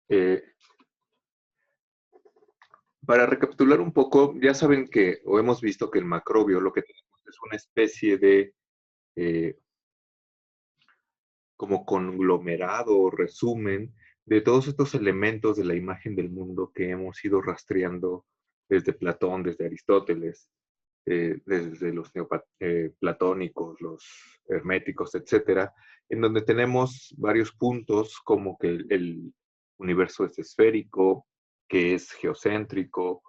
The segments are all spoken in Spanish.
Eh, para recapitular un poco, ya saben que, o hemos visto que el macrobio lo que tenemos es una especie de eh, como conglomerado o resumen de todos estos elementos de la imagen del mundo que hemos ido rastreando desde Platón, desde Aristóteles, desde los neoplatónicos, los herméticos, etcétera, en donde tenemos varios puntos como que el universo es esférico, que es geocéntrico,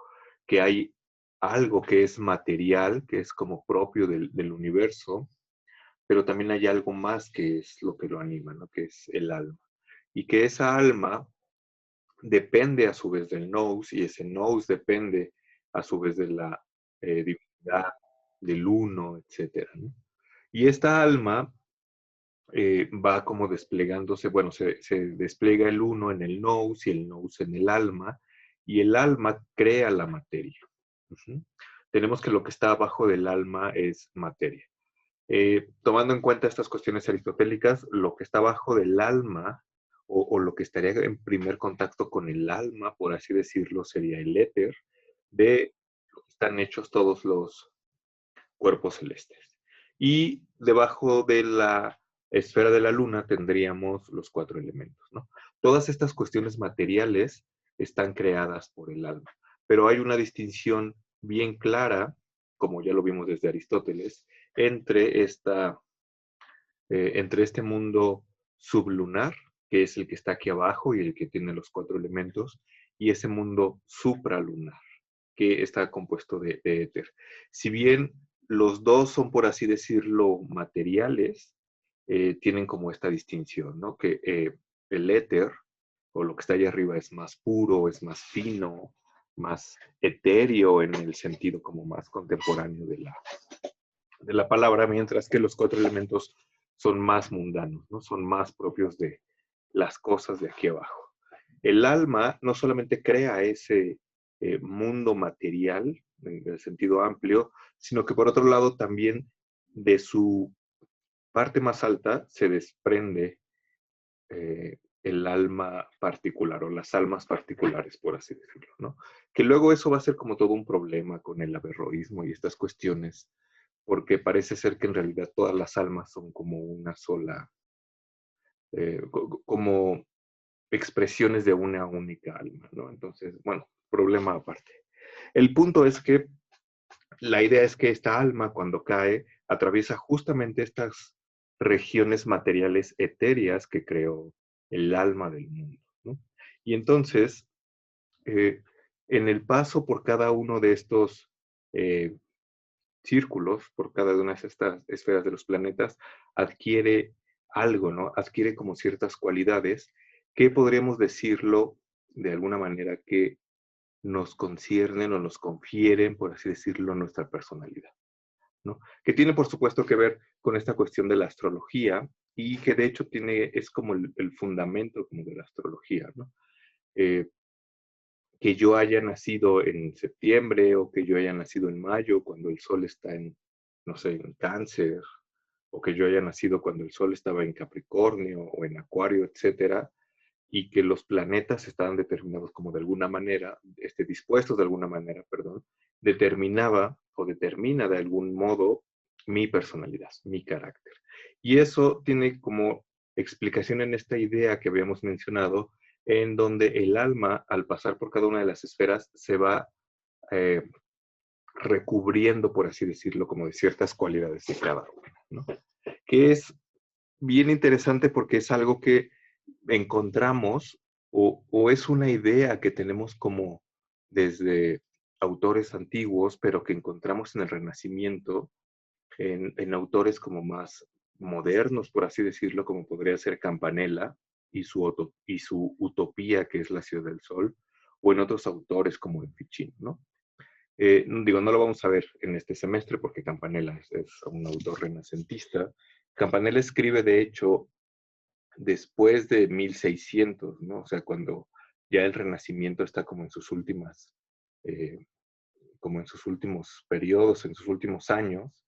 que hay algo que es material, que es como propio del universo, pero también hay algo más que es lo que lo anima, ¿no? Que es el alma. Y que esa alma depende a su vez del nous, y ese nous depende a su vez de la divinidad, del uno, etcétera, ¿no? Y esta alma va como desplegándose, bueno, se despliega el uno en el nous y el nous en el alma, y el alma crea la materia. Uh-huh. Tenemos que lo que está abajo del alma es materia. Tomando en cuenta estas cuestiones aristotélicas, lo que está abajo del alma, o lo que estaría en primer contacto con el alma, por así decirlo, sería el éter, de lo que están hechos todos los cuerpos celestes. Y debajo de la esfera de la luna tendríamos los cuatro elementos, ¿no? Todas estas cuestiones materiales están creadas por el alma, pero hay una distinción bien clara, como ya lo vimos desde Aristóteles, entre entre este mundo sublunar, que es el que está aquí abajo y el que tiene los cuatro elementos, y ese mundo supralunar, que está compuesto de éter. Si bien los dos son, por así decirlo, materiales, tienen como esta distinción, ¿no? Que el éter, o lo que está allá arriba, es más puro, es más fino, más etéreo en el sentido como más contemporáneo de la palabra, mientras que los cuatro elementos son más mundanos, ¿no? Son más propios de las cosas de aquí abajo. El alma no solamente crea ese mundo material en el sentido amplio, sino que por otro lado también de su parte más alta se desprende el alma particular o las almas particulares, por así decirlo, ¿no? Que luego eso va a ser como todo un problema con el averroísmo y estas cuestiones, porque parece ser que en realidad todas las almas son como una sola, como expresiones de una única alma, ¿no? Entonces, bueno, problema aparte. El punto es que la idea es que esta alma cuando cae atraviesa justamente estas regiones materiales etéreas que creó el alma del mundo, ¿no? Y entonces, eh, en el paso por cada uno de estos eh, círculos, por cada una de estas esferas de los planetas, adquiere algo, ¿no? Adquiere como ciertas cualidades que podríamos decirlo de alguna manera que nos conciernen o nos confieren, por así decirlo, nuestra personalidad, ¿no? Que tiene, por supuesto, que ver con esta cuestión de la astrología y que de hecho es como el fundamento como de la astrología, ¿no? Eh, que yo haya nacido en septiembre o que yo haya nacido en mayo cuando el sol está en, no sé, en Cáncer, o que yo haya nacido cuando el sol estaba en Capricornio o en Acuario, etcétera, y que los planetas estaban determinados como de alguna manera, dispuestos de alguna manera, perdón, determinaba o determina de algún modo mi personalidad, mi carácter. Y eso tiene como explicación en esta idea que habíamos mencionado, en donde el alma, al pasar por cada una de las esferas, se va eh, recubriendo, por así decirlo, como de ciertas cualidades de cada una, ¿no? Que es bien interesante porque es algo que encontramos o es una idea que tenemos como desde autores antiguos, pero que encontramos en el Renacimiento, en autores como más modernos, por así decirlo, como podría ser Campanella y su utopía, que es la Ciudad del Sol, o en otros autores como en Ficino, ¿no? Digo, no lo vamos a ver en este semestre porque Campanella es un autor renacentista. Campanella escribe, de hecho, después de 1600, ¿no? O sea, cuando ya el Renacimiento está como en sus últimas, eh, como en sus últimos periodos, en sus últimos años,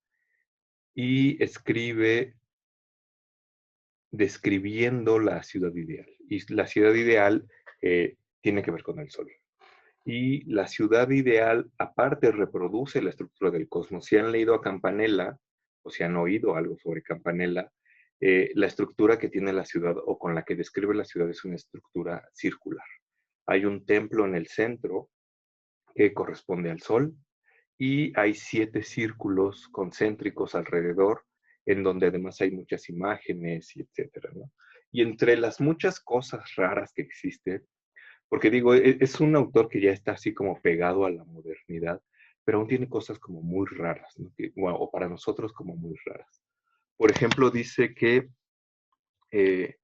y escribe describiendo la ciudad ideal. Y la ciudad ideal tiene que ver con el Sol. Y la ciudad ideal, aparte, reproduce la estructura del cosmos. Si han leído a Campanella, o si han oído algo sobre Campanella, la estructura que tiene la ciudad o con la que describe la ciudad es una estructura circular. Hay un templo en el centro que corresponde al Sol y hay 7 círculos concéntricos alrededor, en donde además hay muchas imágenes y etcétera, ¿no? Y entre las muchas cosas raras que existen, porque digo, es un autor que ya está así como pegado a la modernidad, pero aún tiene cosas como muy raras, ¿no? Bueno, o para nosotros como muy raras. Por ejemplo, dice que eh,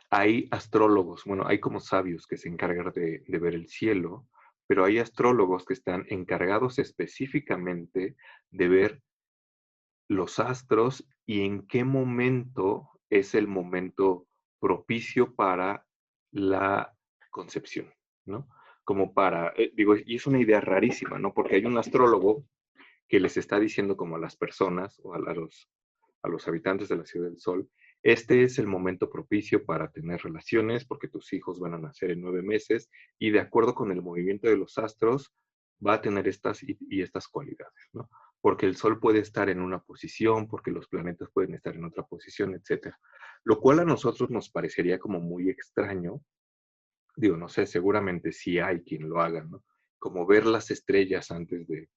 hay astrólogos, bueno, hay como sabios que se encargan de ver el cielo, pero hay astrólogos que están encargados específicamente de ver los astros y en qué momento es el momento propicio para la concepción, ¿no? Como para, digo, y es una idea rarísima, ¿no? Porque hay un astrólogo que les está diciendo como a las personas o a los habitantes de la Ciudad del Sol, este es el momento propicio para tener relaciones porque tus hijos van a nacer en 9 meses y de acuerdo con el movimiento de los astros va a tener estas y estas cualidades, ¿no? Porque el Sol puede estar en una posición, porque los planetas pueden estar en otra posición, etcétera. Lo cual a nosotros nos parecería como muy extraño. Digo, no sé, seguramente sí hay quien lo haga, ¿no? Como ver las estrellas antes de,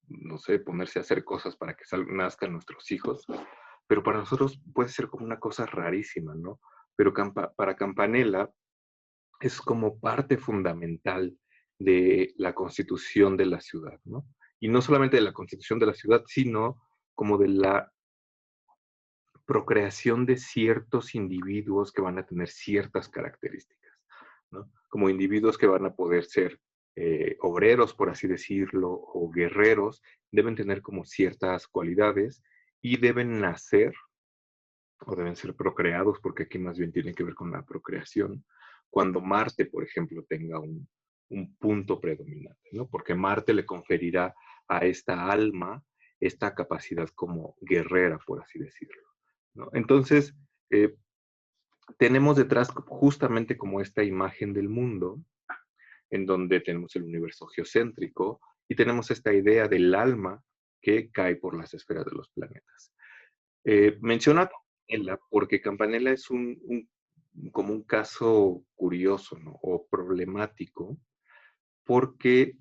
no sé, ponerse a hacer cosas para que nazcan nuestros hijos, pero para nosotros puede ser como una cosa rarísima, ¿no? Pero para Campanella es como parte fundamental de la constitución de la ciudad, ¿no? Y no solamente de la constitución de la ciudad, sino como de la procreación de ciertos individuos que van a tener ciertas características, ¿no? Como individuos que van a poder ser obreros, por así decirlo, o guerreros, deben tener como ciertas cualidades y deben nacer o deben ser procreados, porque aquí más bien tiene que ver con la procreación, cuando Marte, por ejemplo, tenga un punto predominante, ¿no? Porque Marte le conferirá a esta alma esta capacidad como guerrera, por así decirlo, ¿no? Entonces, eh, tenemos detrás justamente como esta imagen del mundo, en donde tenemos el universo geocéntrico y tenemos esta idea del alma que cae por las esferas de los planetas. Menciona Campanella porque Campanella es como un caso curioso, ¿no? O problemático, porque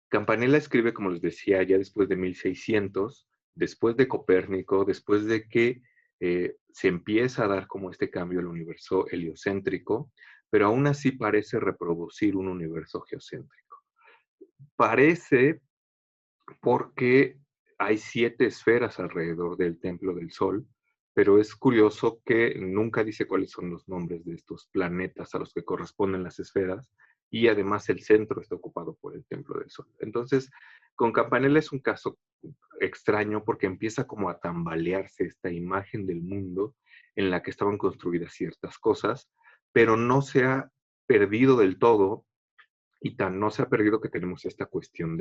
Campanella escribe, como les decía, ya después de 1600, después de Copérnico, después de que se empieza a dar como este cambio al universo heliocéntrico, pero aún así parece reproducir un universo geocéntrico. Parece porque hay 7 esferas alrededor del Templo del Sol, pero es curioso que nunca dice cuáles son los nombres de estos planetas a los que corresponden las esferas, y además el centro está ocupado por el Templo del Sol. Entonces, con Campanella es un caso extraño porque empieza como a tambalearse esta imagen del mundo en la que estaban construidas ciertas cosas, pero no se ha perdido del todo, y tan no se ha perdido que tenemos esta cuestión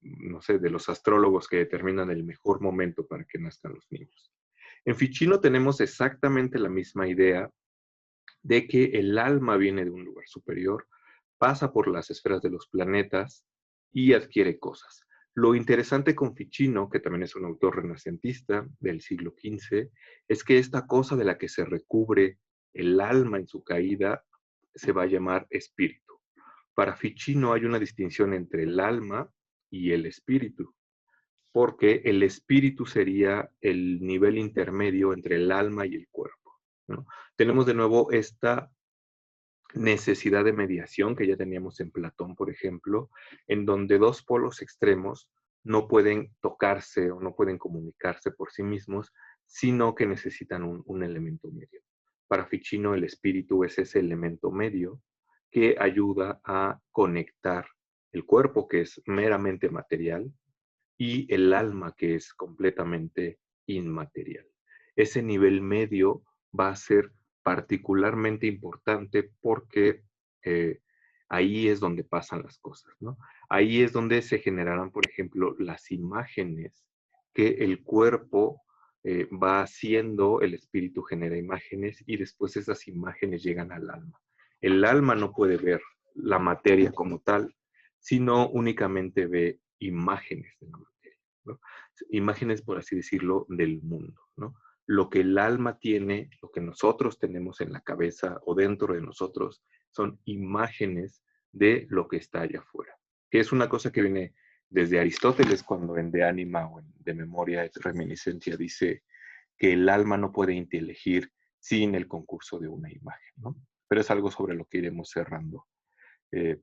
no sé, de los astrólogos que determinan el mejor momento para que nazcan los niños. En Ficino tenemos exactamente la misma idea de que el alma viene de un lugar superior, pasa por las esferas de los planetas y adquiere cosas. Lo interesante con Ficino, que también es un autor renacentista del siglo XV, es que esta cosa de la que se recubre el alma en su caída se va a llamar espíritu. Para Ficino hay una distinción entre el alma y el espíritu, porque el espíritu sería el nivel intermedio entre el alma y el cuerpo, ¿no? Tenemos de nuevo esta necesidad de mediación que ya teníamos en Platón, por ejemplo, en donde dos polos extremos no pueden tocarse o no pueden comunicarse por sí mismos, sino que necesitan un elemento medio. Para Ficino, el espíritu es ese elemento medio que ayuda a conectar el cuerpo, que es meramente material, y el alma, que es completamente inmaterial. Ese nivel medio va a ser particularmente importante porque eh, ahí es donde pasan las cosas, ¿no? Ahí es donde se generarán, por ejemplo, las imágenes que el cuerpo va haciendo, el espíritu genera imágenes y después esas imágenes llegan al alma. El alma no puede ver la materia como tal, sino únicamente ve imágenes de la materia, ¿no? Imágenes, por así decirlo, del mundo, ¿no? Lo que el alma tiene, lo que nosotros tenemos en la cabeza o dentro de nosotros, son imágenes de lo que está allá afuera, que es una cosa que viene desde Aristóteles, cuando en De Anima o en De Memoria et Reminiscencia dice que el alma no puede inteligir sin el concurso de una imagen, ¿no? Pero es algo sobre lo que iremos cerrando eh,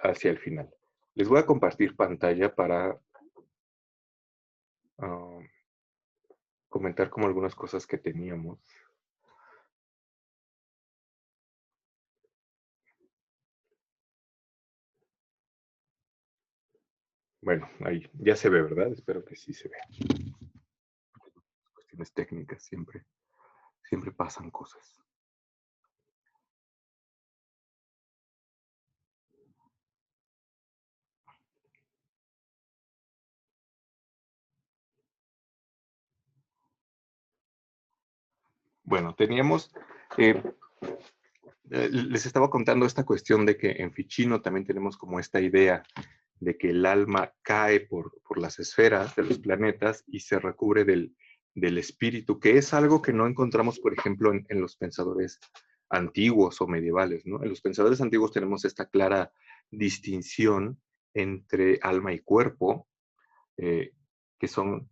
hacia el final. Les voy a compartir pantalla para uh, comentar como algunas cosas que teníamos. Bueno, ahí ya se ve, ¿verdad? Espero que sí se ve. Cuestiones técnicas, siempre pasan cosas. Bueno, teníamos, les estaba contando esta cuestión de que en Ficino también tenemos como esta idea de que el alma cae por las esferas de los planetas y se recubre del espíritu, que es algo que no encontramos, por ejemplo, en los pensadores antiguos o medievales, ¿no? En los pensadores antiguos tenemos esta clara distinción entre alma y cuerpo, eh, que son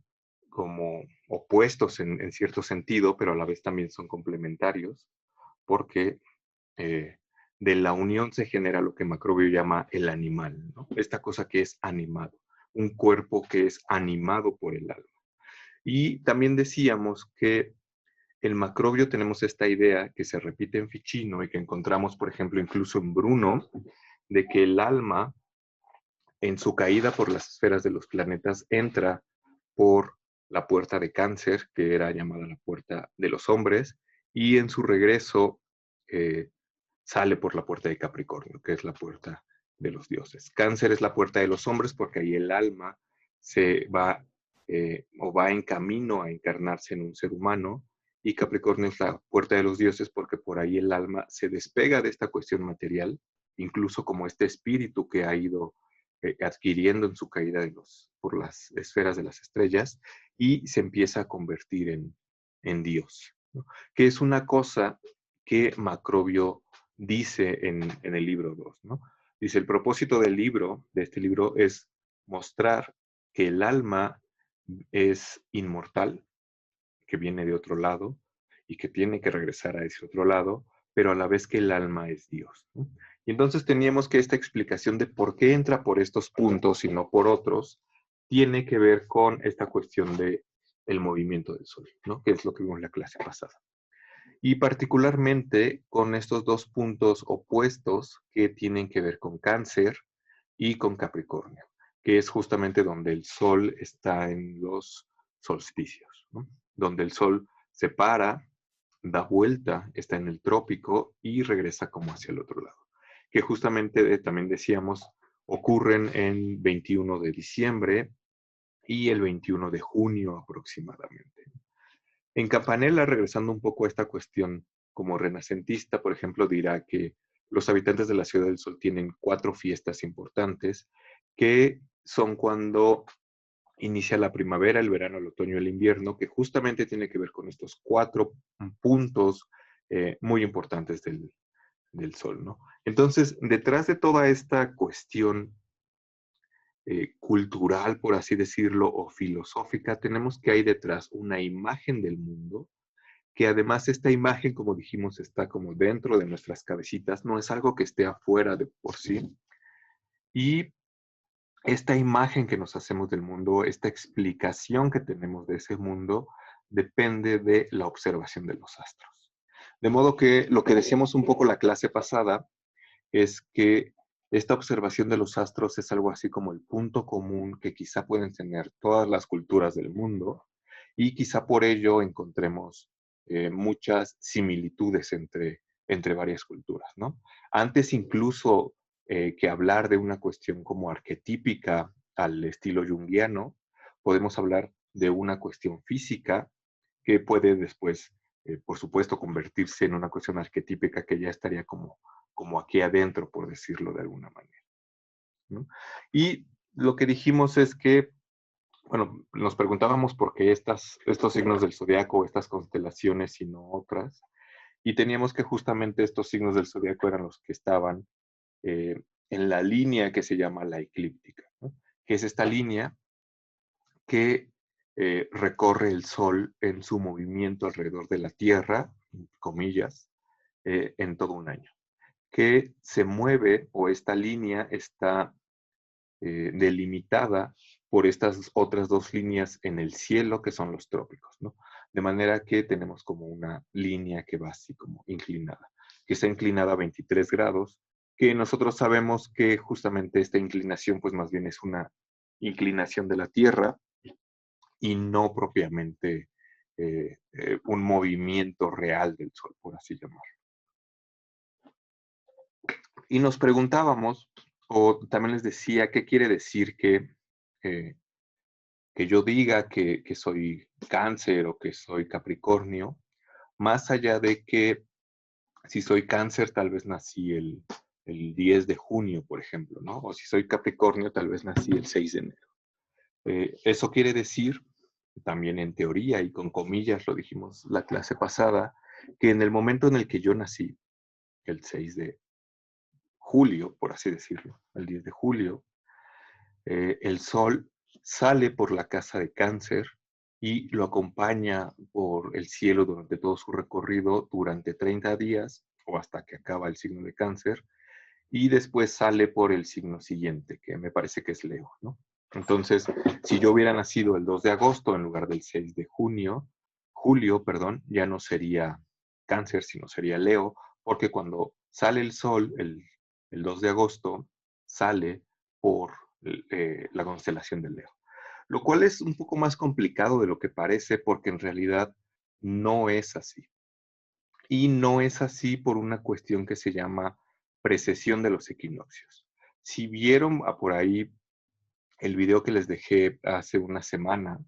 como opuestos en cierto sentido, pero a la vez también son complementarios, porque de la unión se genera lo que Macrobio llama el animal, ¿no? Esta cosa que es animado, un cuerpo que es animado por el alma. Y también decíamos que el Macrobio tenemos esta idea que se repite en Ficino y que encontramos, por ejemplo, incluso en Bruno, de que el alma, en su caída por las esferas de los planetas, entra por la puerta de Cáncer, que era llamada la puerta de los hombres, y en su regreso sale por la puerta de Capricornio, que es la puerta de los dioses. Cáncer es la puerta de los hombres porque ahí el alma se va o va en camino a encarnarse en un ser humano, y Capricornio es la puerta de los dioses porque por ahí el alma se despega de esta cuestión material, incluso como este espíritu que ha ido adquiriendo en su caída por las esferas de las estrellas, y se empieza a convertir en Dios, ¿no? Que es una cosa que Macrobio dice en el libro 2, ¿no? Dice, el propósito de este libro, es mostrar que el alma es inmortal, que viene de otro lado y que tiene que regresar a ese otro lado, pero a la vez que el alma es Dios, ¿no? Y entonces teníamos que esta explicación de por qué entra por estos puntos y no por otros, tiene que ver con esta cuestión de el movimiento del Sol, ¿no? Que es lo que vimos en la clase pasada. Y particularmente con estos dos puntos opuestos que tienen que ver con Cáncer y con Capricornio, que es justamente donde el Sol está en los solsticios, ¿no? Donde el Sol se para, da vuelta, está en el trópico y regresa como hacia el otro lado. Que justamente también decíamos, ocurren en 21 de diciembre y el 21 de junio aproximadamente. En Campanella, regresando un poco a esta cuestión como renacentista, por ejemplo, dirá que los habitantes de la Ciudad del Sol tienen 4 fiestas importantes, que son cuando inicia la primavera, el verano, el otoño, el invierno, que justamente tiene que ver con estos 4 puntos muy importantes del Sol, ¿no? Entonces, detrás de toda esta cuestión cultural, por así decirlo, o filosófica, tenemos que hay detrás una imagen del mundo, que además esta imagen, como dijimos, está como dentro de nuestras cabecitas, no es algo que esté afuera de por sí. Y esta imagen que nos hacemos del mundo, esta explicación que tenemos de ese mundo, depende de la observación de los astros. De modo que lo que decíamos un poco la clase pasada es que esta observación de los astros es algo así como el punto común que quizá pueden tener todas las culturas del mundo, y quizá por ello encontremos muchas similitudes entre varias culturas, ¿no? Antes incluso que hablar de una cuestión como arquetípica al estilo junguiano, podemos hablar de una cuestión física que puede después, por supuesto, convertirse en una cuestión arquetípica que ya estaría como aquí adentro, por decirlo de alguna manera, ¿no? Y lo que dijimos es que, bueno, nos preguntábamos por qué estos signos del zodiaco, estas constelaciones y no otras, y teníamos que justamente estos signos del zodiaco eran los que estaban en la línea que se llama la eclíptica, ¿no? Que es esta línea que recorre el Sol en su movimiento alrededor de la Tierra, comillas, en todo un año. Que se mueve o esta línea está delimitada por estas otras dos líneas en el cielo que son los trópicos, ¿no? De manera que tenemos como una línea que va así como inclinada, que está inclinada a 23 grados, que nosotros sabemos que justamente esta inclinación pues más bien es una inclinación de la Tierra y no propiamente un movimiento real del Sol, por así llamarlo. Y nos preguntábamos, o también les decía, ¿qué quiere decir eh, que yo diga que soy cáncer o que soy capricornio? Más allá de que si soy cáncer, tal vez nací el 10 de junio, por ejemplo, ¿no? O si soy capricornio, tal vez nací el 6 de enero. Eso quiere decir, también en teoría y con comillas, lo dijimos la clase pasada, que en el momento en el que yo nací, el 6 de julio, por así decirlo, el 10 de julio, el Sol sale por la casa de Cáncer y lo acompaña por el cielo durante todo su recorrido durante 30 días o hasta que acaba el signo de Cáncer y después sale por el signo siguiente, que me parece que es Leo, ¿no? Entonces, si yo hubiera nacido el 2 de agosto en lugar del 6 de julio, perdón, ya no sería Cáncer, sino sería Leo, porque cuando sale el Sol, el 2 de agosto, sale por la constelación de Leo. Lo cual es un poco más complicado de lo que parece, porque en realidad no es así. Y no es así por una cuestión que se llama precesión de los equinoccios. Si vieron por ahí el video que les dejé hace una semana,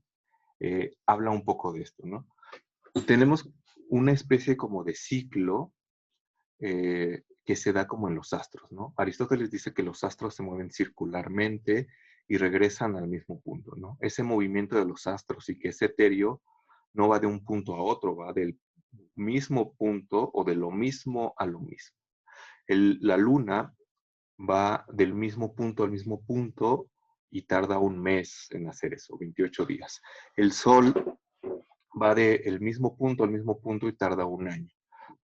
habla un poco de esto, ¿no? Tenemos una especie como de ciclo que se da como en los astros, ¿no? Aristóteles dice que los astros se mueven circularmente y regresan al mismo punto, ¿no? Ese movimiento de los astros y que es etéreo no va de un punto a otro, va del mismo punto o de lo mismo a lo mismo. La luna va del mismo punto al mismo punto y tarda un mes en hacer eso, 28 días. El sol va del mismo punto al mismo punto y tarda un año.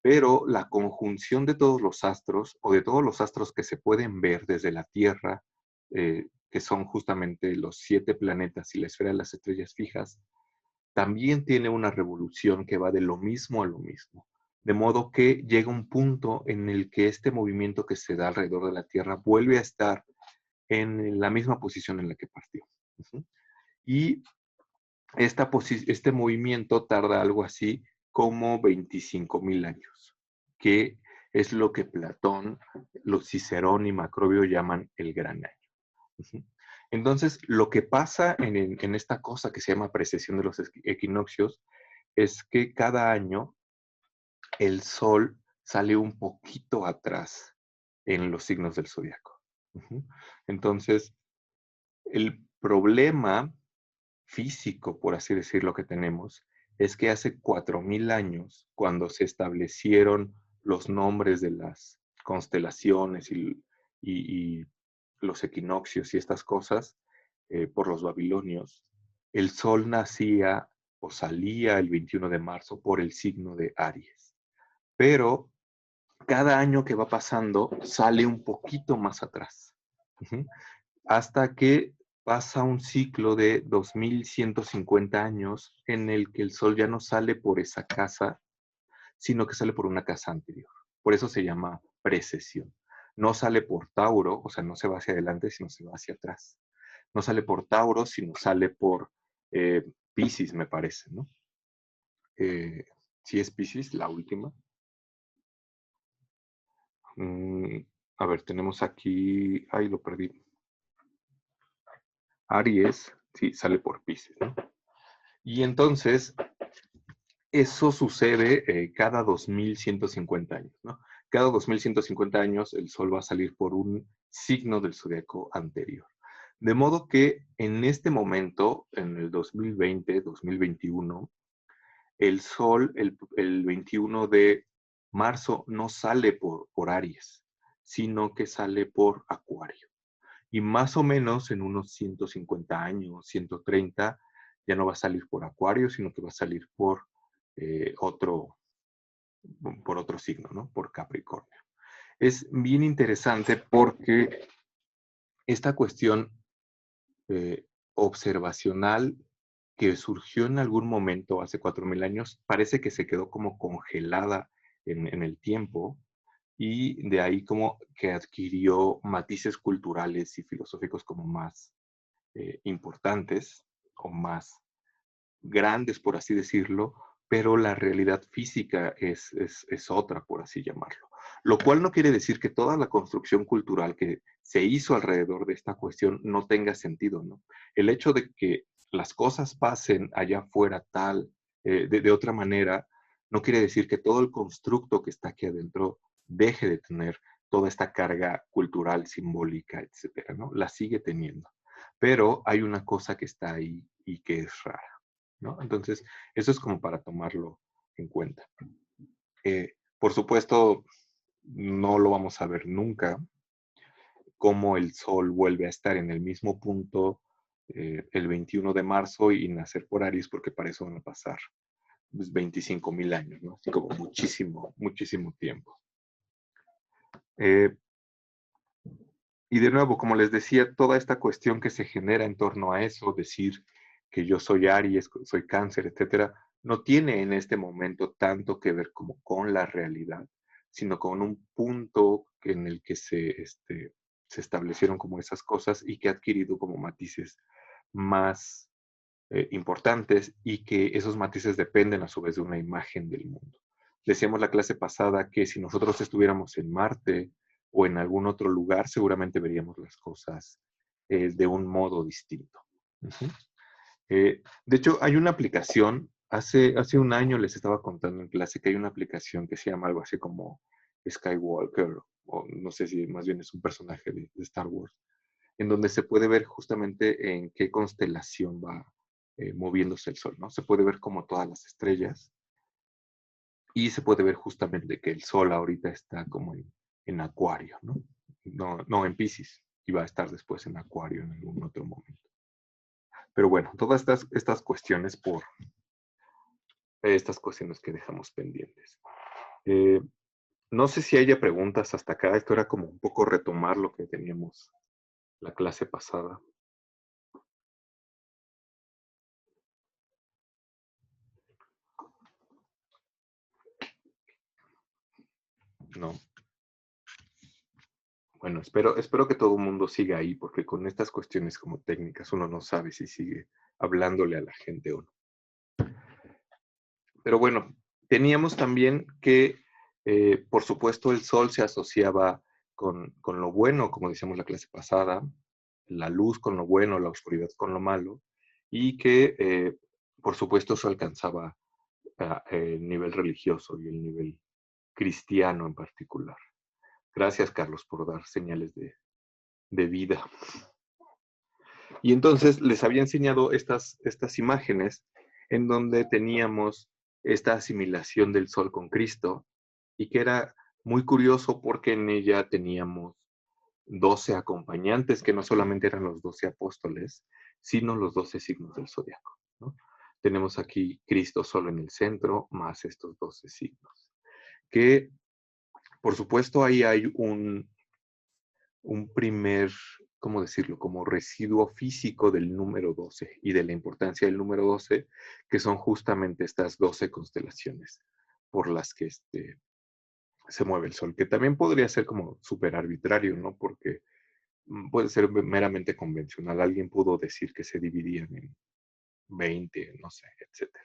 Pero la conjunción de todos los astros o de todos los astros que se pueden ver desde la Tierra, que son justamente los 7 planetas y la esfera de las estrellas fijas, también tiene una revolución que va de lo mismo a lo mismo. De modo que llega un punto en el que este movimiento que se da alrededor de la Tierra vuelve a estar en la misma posición en la que partió. Y este movimiento tarda algo así como 25.000 años, que es lo que Platón, los Cicerón y Macrobio llaman el gran año. Entonces, lo que pasa en esta cosa que se llama precesión de los equinoccios es que cada año el Sol sale un poquito atrás en los signos del zodiaco. Entonces, el problema físico, por así decirlo, que tenemos, es que hace 4.000 años, cuando se establecieron los nombres de las constelaciones y los equinoccios y estas cosas por los babilonios, el sol nacía o salía el 21 de marzo por el signo de Aries. Pero cada año que va pasando sale un poquito más atrás. Hasta que pasa un ciclo de 2150 años en el que el sol ya no sale por esa casa, sino que sale por una casa anterior. Por eso se llama precesión. No sale por Tauro, o sea, no se va hacia adelante, sino se va hacia atrás. No sale por Tauro, sino sale por Piscis, me parece, ¿no? Si es Piscis, la última. A ver, tenemos aquí, ay, lo perdí. Aries, sí, sale por Piscis, ¿no? Y entonces, eso sucede cada 2150 años, ¿no? Cada 2150 años el Sol va a salir por un signo del zodiaco anterior. De modo que en este momento, en el 2020, 2021, el Sol, el 21 de marzo, no sale por Aries, sino que sale por Acuario. Y más o menos en unos 150 años, 130, ya no va a salir por Acuario, sino que va a salir eh, otro, por otro signo, ¿no? Por Capricornio. Es bien interesante porque esta cuestión observacional que surgió en algún momento hace 4000 años, parece que se quedó como congelada en el tiempo y de ahí como que adquirió matices culturales y filosóficos como más importantes o más grandes, por así decirlo, pero la realidad física es otra, por así llamarlo. Lo cual no quiere decir que toda la construcción cultural que se hizo alrededor de esta cuestión no tenga sentido, ¿no? El hecho de que las cosas pasen allá afuera de otra manera, no quiere decir que todo el constructo que está aquí adentro deje de tener toda esta carga cultural, simbólica, etcétera, ¿no? La sigue teniendo. Pero hay una cosa que está ahí y que es rara, ¿no? Entonces, eso es como para tomarlo en cuenta. Por supuesto, no lo vamos a ver nunca, cómo el Sol vuelve a estar en el mismo punto el 21 de marzo y nacer por Aries, porque para eso van a pasar pues, 25,000 años, ¿no? Así como muchísimo, muchísimo tiempo. Y de nuevo, como les decía, toda esta cuestión que se genera en torno a eso, decir que yo soy Aries, soy Cáncer, etcétera, no tiene en este momento tanto que ver como con la realidad, sino con un punto en el que se establecieron como esas cosas y que ha adquirido como matices más importantes y que esos matices dependen a su vez de una imagen del mundo. Decíamos la clase pasada que si nosotros estuviéramos en Marte o en algún otro lugar, seguramente veríamos las cosas de un modo distinto. Uh-huh. De hecho, hay una aplicación, hace un año les estaba contando en clase que hay una aplicación que se llama algo así como Skywalker, o no sé si más bien es un personaje de Star Wars, en donde se puede ver justamente en qué constelación va moviéndose el Sol, ¿no? Se puede ver como todas las estrellas y se puede ver justamente que el Sol ahorita está como en Acuario, ¿no? No en Piscis, y va a estar después en Acuario en algún otro momento. Pero bueno, todas estas cuestiones por estas cuestiones que dejamos pendientes. Eh, no sé si haya preguntas hasta acá. Esto era como un poco retomar lo que teníamos la clase pasada. No. Bueno, espero que todo el mundo siga ahí, porque con estas cuestiones como técnicas uno no sabe si sigue hablándole a la gente o no. Pero bueno, teníamos también que, por supuesto, el Sol se asociaba con lo bueno, como decíamos la clase pasada, la luz con lo bueno, la oscuridad con lo malo, y que, por supuesto, eso alcanzaba el nivel religioso y el nivel cristiano en particular. Gracias, Carlos, por dar señales de vida. Y entonces les había enseñado estas imágenes en donde teníamos esta asimilación del Sol con Cristo y que era muy curioso porque en ella teníamos 12 acompañantes que no solamente eran los 12 apóstoles, sino los 12 signos del zodiaco, ¿no? Tenemos aquí Cristo solo en el centro, más estos 12 signos. Que, por supuesto, ahí hay un primer, ¿cómo decirlo? Como residuo físico del número 12 y de la importancia del número 12, que son justamente estas 12 constelaciones por las que se mueve el Sol, que también podría ser como súper arbitrario, ¿no? Porque puede ser meramente convencional. Alguien pudo decir que se dividían en 20, no sé, etcétera.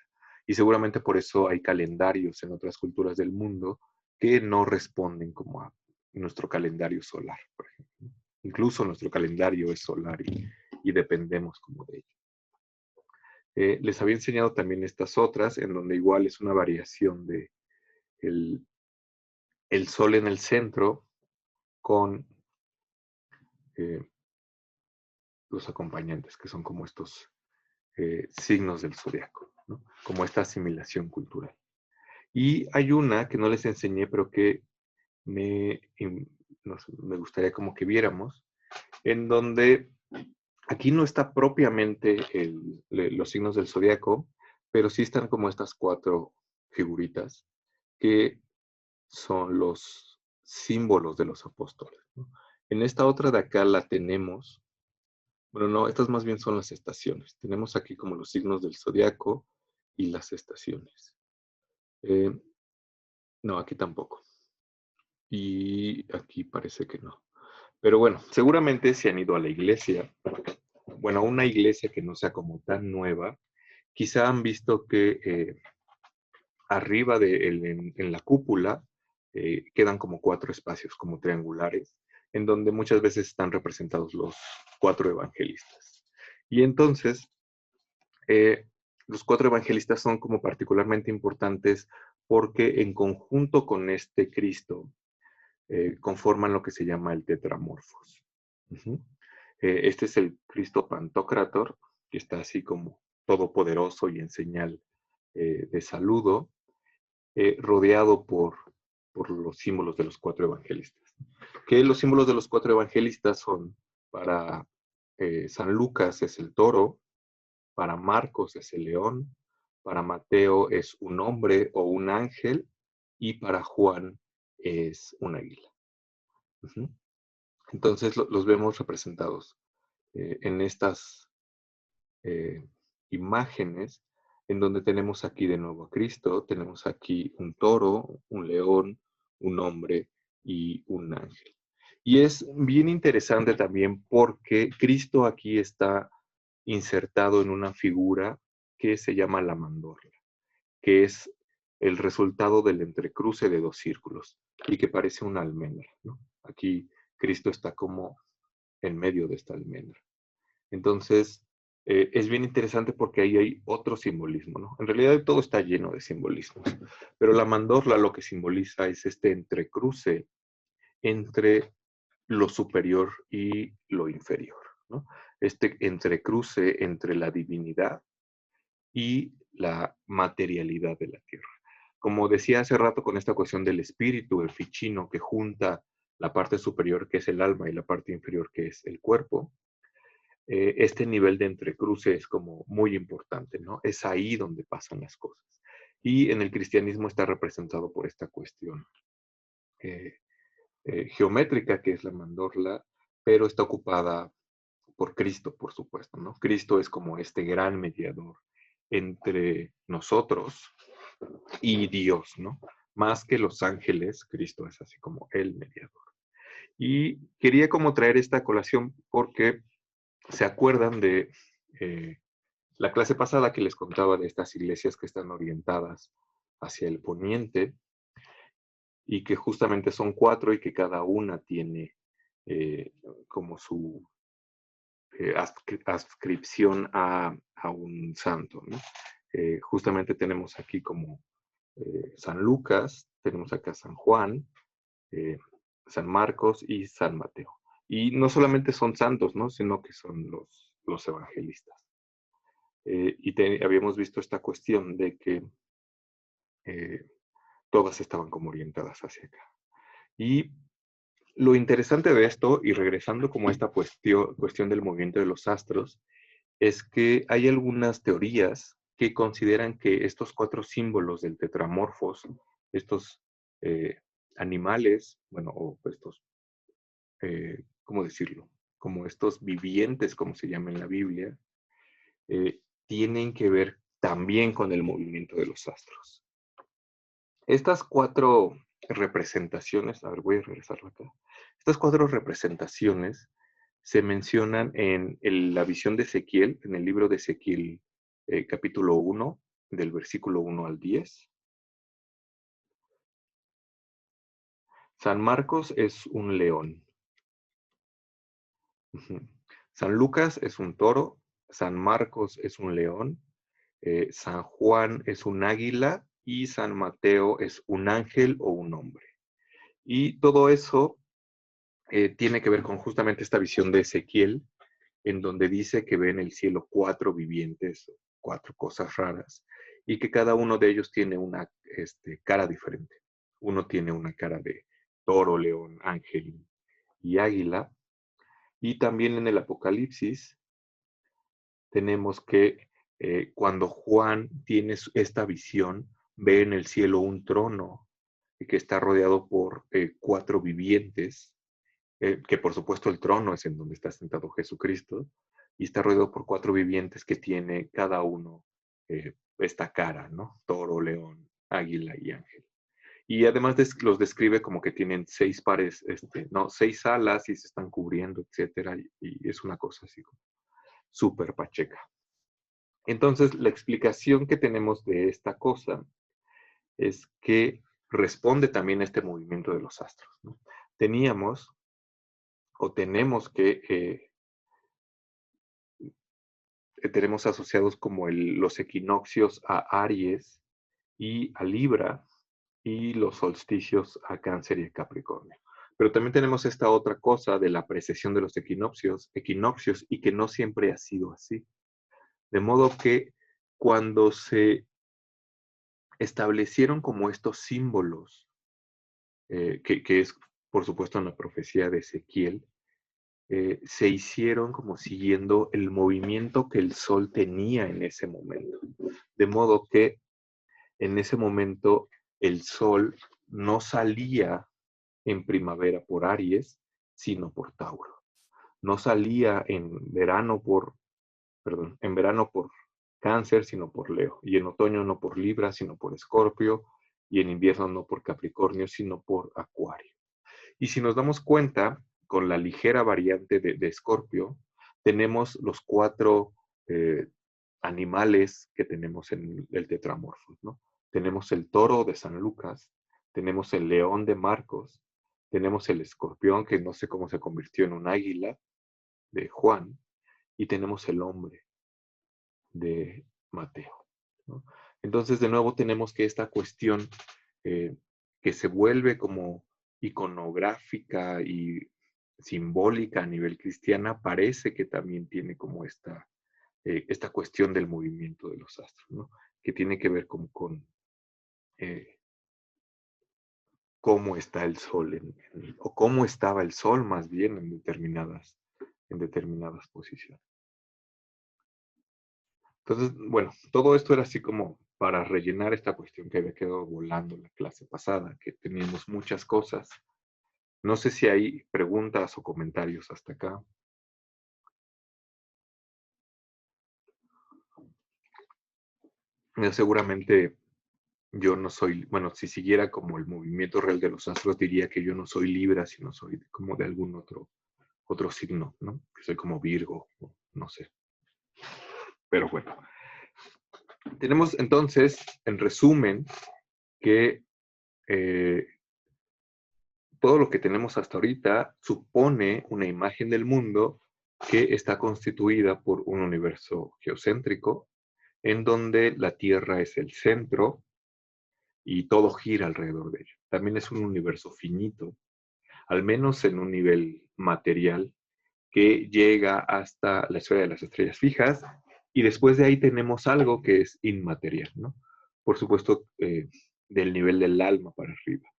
Y seguramente por eso hay calendarios en otras culturas del mundo que no responden como a nuestro calendario solar, por ejemplo. Incluso nuestro calendario es solar y dependemos como de ello. Les había enseñado también estas otras, en donde igual es una variación de el sol en el centro con eh, los acompañantes, que son como estos signos del zodiaco, ¿no? Como esta asimilación cultural. Y hay una que no les enseñé, pero que me, me gustaría como que viéramos, en donde aquí no está propiamente los signos del zodiaco, pero sí están como estas 4 figuritas que son los símbolos de los apóstoles, ¿no? En esta otra de acá la tenemos, bueno, no, estas más bien son las estaciones. Tenemos aquí como los signos del zodiaco y las estaciones. Eh, no, aquí tampoco. Y aquí parece que no. Pero bueno, seguramente si han ido a la iglesia, bueno, a una iglesia que no sea como tan nueva, quizá han visto que arriba en la cúpula quedan como 4 espacios, como triangulares, en donde muchas veces están representados los 4 evangelistas. Y entonces, eh, los 4 evangelistas son como particularmente importantes porque en conjunto con este Cristo conforman lo que se llama el tetramorfos. Uh-huh. Este es el Cristo Pantocrator, que está así como todopoderoso y en señal de saludo, rodeado por los símbolos de los 4 evangelistas. Que los símbolos de los 4 evangelistas son, para San Lucas es el toro, para Marcos es el león, para Mateo es un hombre o un ángel, y para Juan es un águila. Uh-huh. Entonces los vemos representados en estas imágenes, en donde tenemos aquí de nuevo a Cristo, tenemos aquí un toro, un león, un hombre y un ángel. Y es bien interesante también porque Cristo aquí está insertado en una figura que se llama la mandorla, que es el resultado del entrecruce de 2 círculos y que parece una almendra, ¿no? Aquí Cristo está como en medio de esta almendra. Entonces, es bien interesante porque ahí hay otro simbolismo, ¿no? En realidad todo está lleno de simbolismos, pero la mandorla lo que simboliza es este entrecruce entre lo superior y lo inferior, ¿no? Este entrecruce entre la divinidad y la materialidad de la tierra. Como decía hace rato con esta cuestión del espíritu, el fichino que junta la parte superior que es el alma y la parte inferior que es el cuerpo, este nivel de entrecruce es como muy importante, ¿no? Es ahí donde pasan las cosas. Y en el cristianismo está representado por esta cuestión eh, geométrica, que es la mandorla, pero está ocupada por Cristo, por supuesto, ¿no? Cristo es como este gran mediador entre nosotros y Dios, ¿no? Más que los ángeles, Cristo es así como el mediador. Y quería como traer esta colación porque se acuerdan de la clase pasada que les contaba de estas iglesias que están orientadas hacia el poniente y que justamente son 4 y que cada una tiene como su adscripción a un santo, ¿no? Justamente tenemos aquí como San Lucas, tenemos acá San Juan, eh, San Marcos y San Mateo. Y no solamente son santos, ¿no? Sino que son los evangelistas. Habíamos visto esta cuestión de que eh, todas estaban como orientadas hacia acá. Y lo interesante de esto, y regresando como a esta cuestión del movimiento de los astros, es que hay algunas teorías que consideran que estos 4 símbolos del tetramorfos, estos eh, animales, bueno, o estos, ¿cómo decirlo? Como estos vivientes, como se llama en la Biblia, tienen que ver también con el movimiento de los astros. Estas 4 representaciones, a ver, voy a regresarlo acá. Estas 4 representaciones se mencionan en la visión de Ezequiel, en el libro de Ezequiel, capítulo 1, del versículo 1 al 10. San Marcos es un león. San Lucas es un toro. San Marcos es un león. San Juan es un águila y San Mateo es un ángel o un hombre. Y todo eso tiene que ver con justamente esta visión de Ezequiel, en donde dice que ve en el cielo 4 vivientes, 4 cosas raras, y que cada uno de ellos tiene una cara diferente. Uno tiene una cara de toro, león, ángel y águila. Y también en el Apocalipsis tenemos que cuando Juan tiene esta visión, ve en el cielo un trono que está rodeado por 4 vivientes, que por supuesto el trono es en donde está sentado Jesucristo, y está rodeado por 4 vivientes que tiene cada uno esta cara, ¿no? Toro, león, águila y ángel. Y además los describe como que tienen 6 pares, no, 6 alas y se están cubriendo, etcétera, y es una cosa así como súper pacheca. Entonces, la explicación que tenemos de esta cosa es que responde también a este movimiento de los astros, ¿no? Teníamos o tenemos que tenemos asociados como los equinoccios a Aries y a Libra y los solsticios a Cáncer y a Capricornio. Pero también tenemos esta otra cosa de la precesión de los equinoccios y que no siempre ha sido así. De modo que cuando se establecieron como estos símbolos, que es por supuesto en la profecía de Ezequiel, se hicieron como siguiendo el movimiento que el Sol tenía en ese momento. De modo que en ese momento el Sol no salía en primavera por Aries, sino por Tauro. No salía en verano por Cáncer, sino por Leo. Y en otoño no por Libra, sino por Escorpio. Y en invierno no por Capricornio, sino por Acuario. Y si nos damos cuenta, con la ligera variante de Escorpio, tenemos los 4 animales que tenemos en el Tetramorfos, ¿no? Tenemos el toro de San Lucas, tenemos el león de Marcos, tenemos el escorpión, que no sé cómo se convirtió en un águila, de Juan, y tenemos el hombre de Mateo, ¿no? Entonces, de nuevo, tenemos que esta cuestión eh, que se vuelve como iconográfica y simbólica a nivel cristiana, parece que también tiene como esta cuestión del movimiento de los astros, ¿no? Que tiene que ver como con eh, cómo está el sol, o cómo estaba el sol más bien en determinadas posiciones. Entonces, bueno, todo esto era así como para rellenar esta cuestión que había quedado volando en la clase pasada, que teníamos muchas cosas. No sé si hay preguntas o comentarios hasta acá. Seguramente yo no soy, bueno, si siguiera como el movimiento real de los astros, diría que yo no soy Libra, sino soy como de algún otro signo, ¿no? Que soy como Virgo, no sé. Pero bueno, tenemos entonces, en resumen, que eh, todo lo que tenemos hasta ahorita supone una imagen del mundo que está constituida por un universo geocéntrico, en donde la Tierra es el centro y todo gira alrededor de ella. También es un universo finito, al menos en un nivel material, que llega hasta la esfera de las estrellas fijas, y después de ahí tenemos algo que es inmaterial, ¿no? Por supuesto, del nivel del alma para arriba.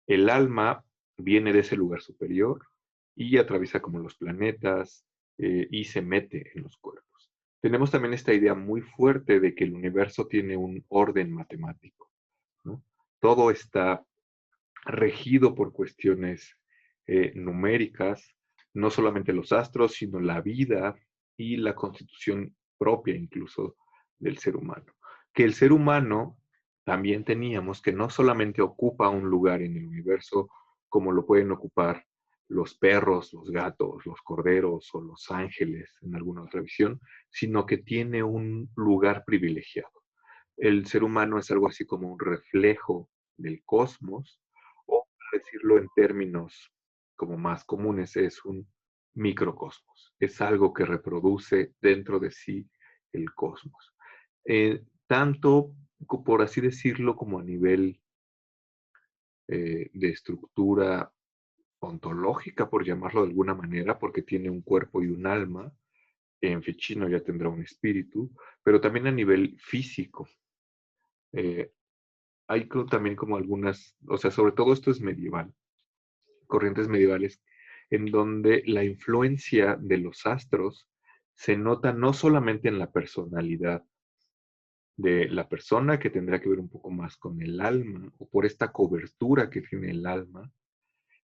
El alma viene de ese lugar superior y atraviesa como los planetas y se mete en los cuerpos. Tenemos también esta idea muy fuerte de que el universo tiene un orden matemático, ¿no? Todo está regido por cuestiones numéricas, no solamente los astros, sino la vida y la constitución propia incluso del ser humano. Que el ser humano también teníamos que no solamente ocupa un lugar en el universo como lo pueden ocupar los perros, los gatos, los corderos o los ángeles en alguna otra visión, sino que tiene un lugar privilegiado. El ser humano es algo así como un reflejo del cosmos, o para decirlo en términos como más comunes, es un microcosmos. Es algo que reproduce dentro de sí el cosmos. tanto, por así decirlo, como a nivel de estructura ontológica, por llamarlo de alguna manera, porque tiene un cuerpo y un alma. En Ficino ya tendrá un espíritu, pero también a nivel físico. Eh, hay también como algunas, o sea, sobre todo esto es medieval, corrientes medievales, en donde la influencia de los astros se nota no solamente en la personalidad de la persona, que tendrá que ver un poco más con el alma, o por esta cobertura que tiene el alma,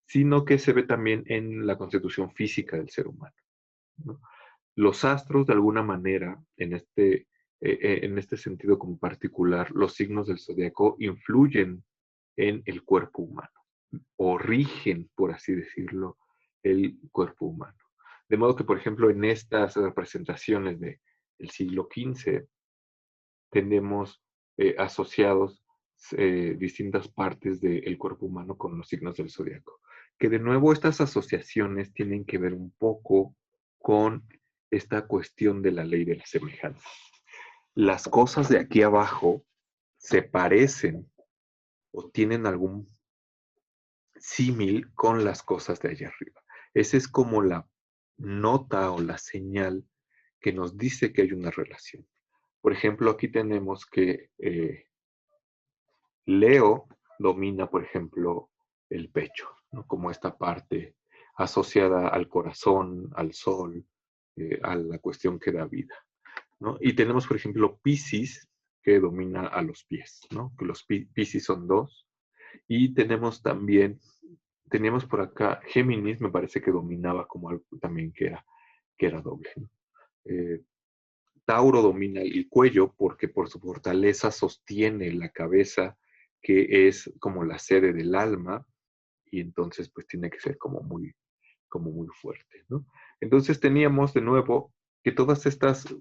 sino que se ve también en la constitución física del ser humano, ¿no? Los astros, de alguna manera, en este sentido como particular, los signos del zodiaco influyen en el cuerpo humano o rigen, por así decirlo, el cuerpo humano. De modo que, por ejemplo, en estas representaciones del siglo XV tenemos asociados distintas partes del cuerpo humano con los signos del zodiaco. Que de nuevo estas asociaciones tienen que ver un poco con esta cuestión de la ley de la semejanza. Las cosas de aquí abajo se parecen o tienen algún símil con las cosas de allá arriba. Esa es como la nota o la señal que nos dice que hay una relación. Por ejemplo, aquí tenemos que Leo domina, por ejemplo, el pecho, ¿no? Como esta parte asociada al corazón, al sol, a la cuestión que da vida, ¿no? Y tenemos, por ejemplo, Piscis, que domina a los pies, ¿no? Que los Piscis son dos. Y tenemos también, teníamos por acá Géminis, me parece que dominaba como algo también que era doble, ¿no? Eh, Tauro domina el cuello porque por su fortaleza sostiene la cabeza, que es como la sede del alma, y entonces pues tiene que ser como muy fuerte, ¿no? Entonces teníamos de nuevo que todas estas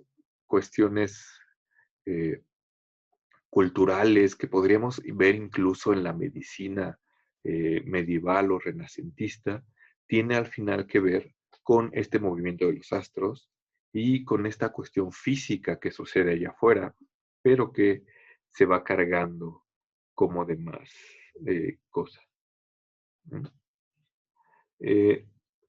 cuestiones eh, culturales que podríamos ver incluso en la medicina medieval o renacentista, tiene al final que ver con este movimiento de los astros y con esta cuestión física que sucede allá afuera, pero que se va cargando como demás cosas, ¿no? Eh,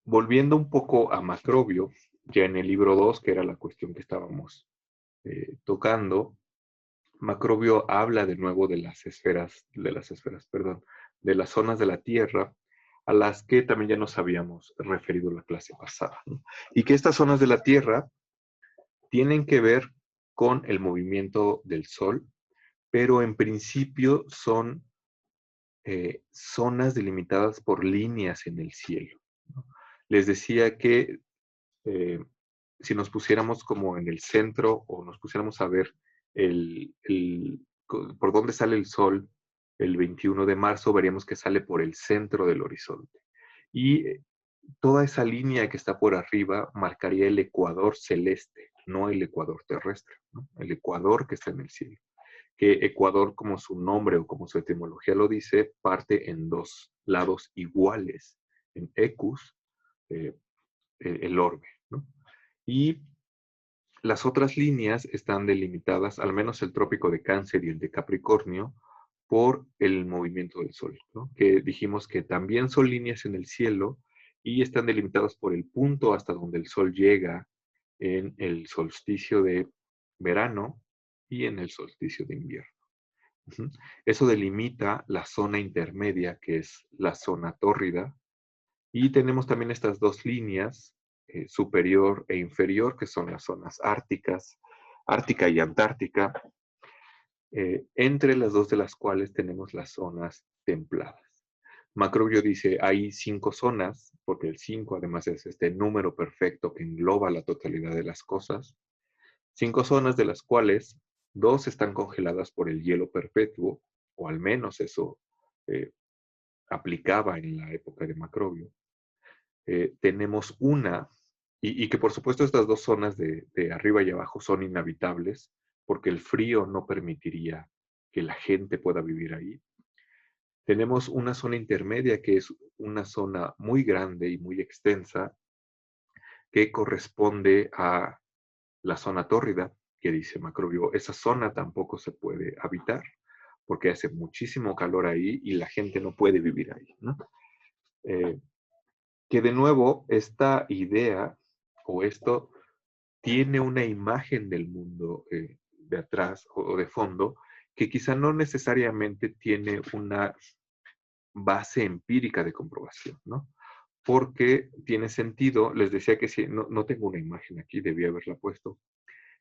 Volviendo un poco a Macrobio, ya en el libro 2, que era la cuestión que estábamos tocando, Macrobio habla de nuevo perdón, de las zonas de la Tierra a las que también ya nos habíamos referido la clase pasada, ¿no? Y que estas zonas de la Tierra tienen que ver con el movimiento del Sol, pero en principio son zonas delimitadas por líneas en el cielo, ¿no? Les decía que eh, si nos pusiéramos como en el centro o nos pusiéramos a ver por dónde sale el sol el 21 de marzo, veríamos que sale por el centro del horizonte. Y toda esa línea que está por arriba marcaría el ecuador celeste, no el ecuador terrestre, ¿no? El ecuador que está en el cielo. Que Ecuador, como su nombre o como su etimología lo dice, parte en dos lados iguales, en ecus, eh, el orbe, ¿no? Y las otras líneas están delimitadas, al menos el trópico de Cáncer y el de Capricornio, por el movimiento del Sol, ¿no? Que dijimos que también son líneas en el cielo y están delimitadas por el punto hasta donde el Sol llega en el solsticio de verano y en el solsticio de invierno. Ujú. Eso delimita la zona intermedia, que es la zona tórrida, y tenemos también estas dos líneas, superior e inferior, que son las zonas árticas, ártica y antártica, entre las dos de las cuales tenemos las zonas templadas. Macrobio dice, hay 5 zonas, porque el 5 además es este número perfecto que engloba la totalidad de las cosas. 5 zonas de las cuales 2 están congeladas por el hielo perpetuo, o al menos eso eh, aplicaba en la época de Macrobio. Tenemos una, y que por supuesto estas dos zonas de arriba y abajo son inhabitables, porque el frío no permitiría que la gente pueda vivir ahí. Tenemos una zona intermedia que es una zona muy grande y muy extensa que corresponde a la zona tórrida que dice Macrobio, esa zona tampoco se puede habitar porque hace muchísimo calor ahí y la gente no puede vivir ahí, ¿no? Eh, que de nuevo, esta idea o esto tiene una imagen del mundo de atrás o de fondo que quizá no necesariamente tiene una base empírica de comprobación, ¿no? Porque tiene sentido, les decía que si, no tengo una imagen aquí, debí haberla puesto,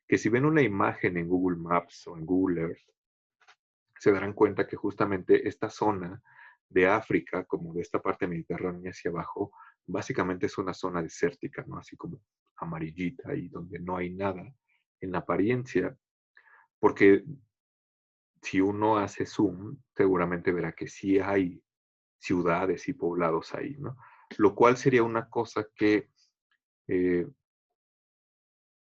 que si ven una imagen en Google Maps o en Google Earth, se darán cuenta que justamente esta zona de África, como de esta parte mediterránea hacia abajo, básicamente es una zona desértica, ¿no? Así como amarillita y donde no hay nada en apariencia, porque si uno hace zoom, seguramente verá que sí hay ciudades y poblados ahí, ¿no? Lo cual sería una cosa que eh,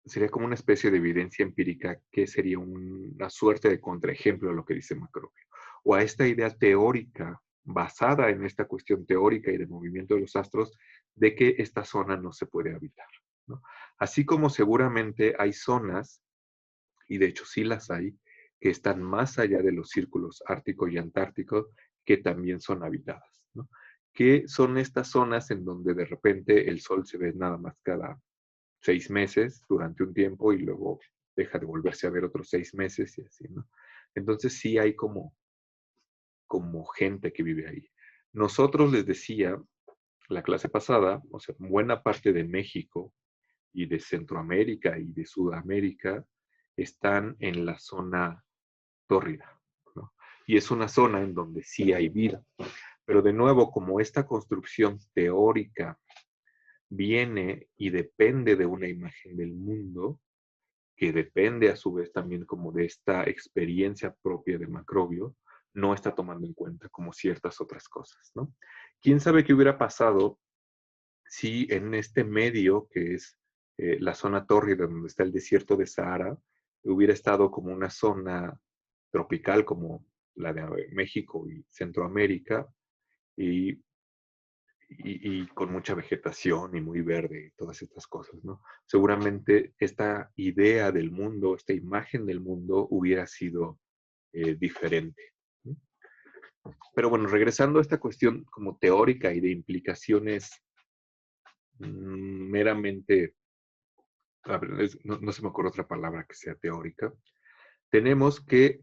sería como una especie de evidencia empírica que sería una suerte de contraejemplo a lo que dice Macrobio, o a esta idea teórica basada en esta cuestión teórica y de movimiento de los astros de que esta zona no se puede habitar, ¿no? Así como seguramente hay zonas, y de hecho sí las hay, que están más allá de los círculos ártico y antártico, que también son habitadas, ¿no? Que son estas zonas en donde de repente el sol se ve nada más cada 6 meses durante un tiempo y luego deja de volverse a ver otros 6 meses y así, ¿no? Entonces sí hay como gente que vive ahí. Nosotros les decía la clase pasada, o sea, buena parte de México y de Centroamérica y de Sudamérica están en la zona tórrida, ¿no? Y es una zona en donde sí hay vida. Pero de nuevo, como esta construcción teórica viene y depende de una imagen del mundo, que depende a su vez también como de esta experiencia propia de Macrobio, no está tomando en cuenta como ciertas otras cosas, ¿no? ¿Quién sabe qué hubiera pasado si en este medio, que es la zona tórrida donde está el desierto de Sahara, hubiera estado como una zona tropical como la de México y Centroamérica, y y con mucha vegetación y muy verde y todas estas cosas, ¿no? Seguramente esta idea del mundo, esta imagen del mundo hubiera sido diferente, ¿no? Pero bueno, regresando a esta cuestión como teórica y de implicaciones meramente, a ver, no se me ocurre otra palabra que sea teórica, tenemos que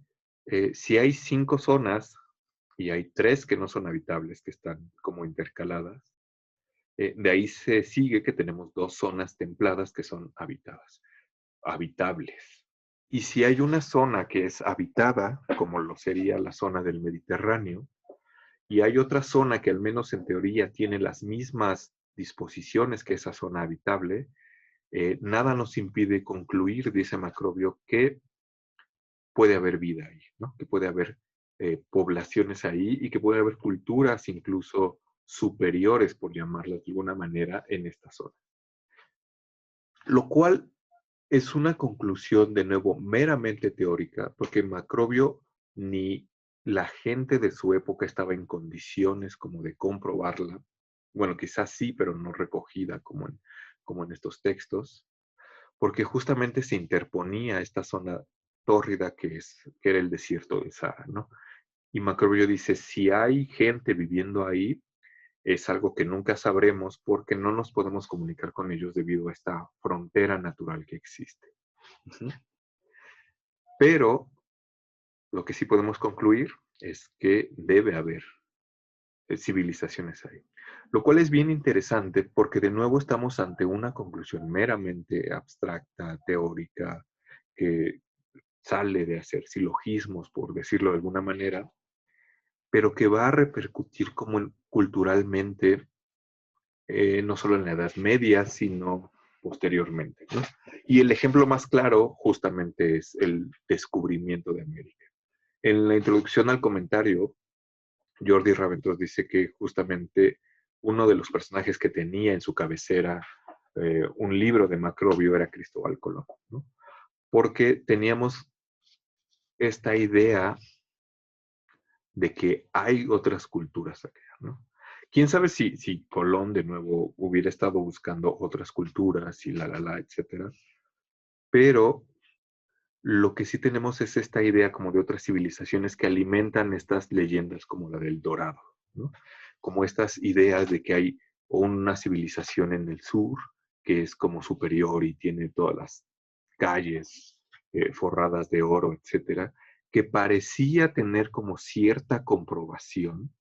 si hay 5 zonas y hay 3 que no son habitables, que están como intercaladas, de ahí se sigue que tenemos 2 zonas templadas que son habitables. Y si hay una zona que es habitada, como lo sería la zona del Mediterráneo, y hay otra zona que al menos en teoría tiene las mismas disposiciones que esa zona habitable, nada nos impide concluir, dice Macrobio, que puede haber vida ahí, ¿no? Que puede haber poblaciones ahí y que puede haber culturas incluso superiores, por llamarlas de alguna manera, en esta zona. Lo cual es una conclusión, de nuevo, meramente teórica, porque Macrobio ni la gente de su época estaba en condiciones como de comprobarla. Bueno, quizás sí, pero no recogida como en estos textos, porque justamente se interponía esta zona tórrida que era el desierto de Sahara, ¿no? Y Macrobio dice, si hay gente viviendo ahí, es algo que nunca sabremos porque no nos podemos comunicar con ellos debido a esta frontera natural que existe. Uh-huh. Pero lo que sí podemos concluir es que debe haber civilizaciones ahí. Lo cual es bien interesante porque de nuevo estamos ante una conclusión meramente abstracta, teórica, que sale de hacer silogismos, por decirlo de alguna manera, pero que va a repercutir como culturalmente, no solo en la Edad Media, sino posteriormente, ¿no? Y el ejemplo más claro justamente es el descubrimiento de América. En la introducción al comentario, Jordi Raventós dice que justamente uno de los personajes que tenía en su cabecera un libro de Macrobio era Cristóbal Colón, ¿no? Porque teníamos esta idea de que hay otras culturas acá, ¿no? Quién sabe si Colón de nuevo hubiera estado buscando otras culturas y etcétera, pero Lo que sí tenemos es esta idea como de otras civilizaciones que alimentan estas leyendas como la del Dorado, ¿no? Como estas ideas de que hay una civilización en el sur que es como superior y tiene todas las calles forradas de oro, etcétera, que parecía tener como cierta comprobación,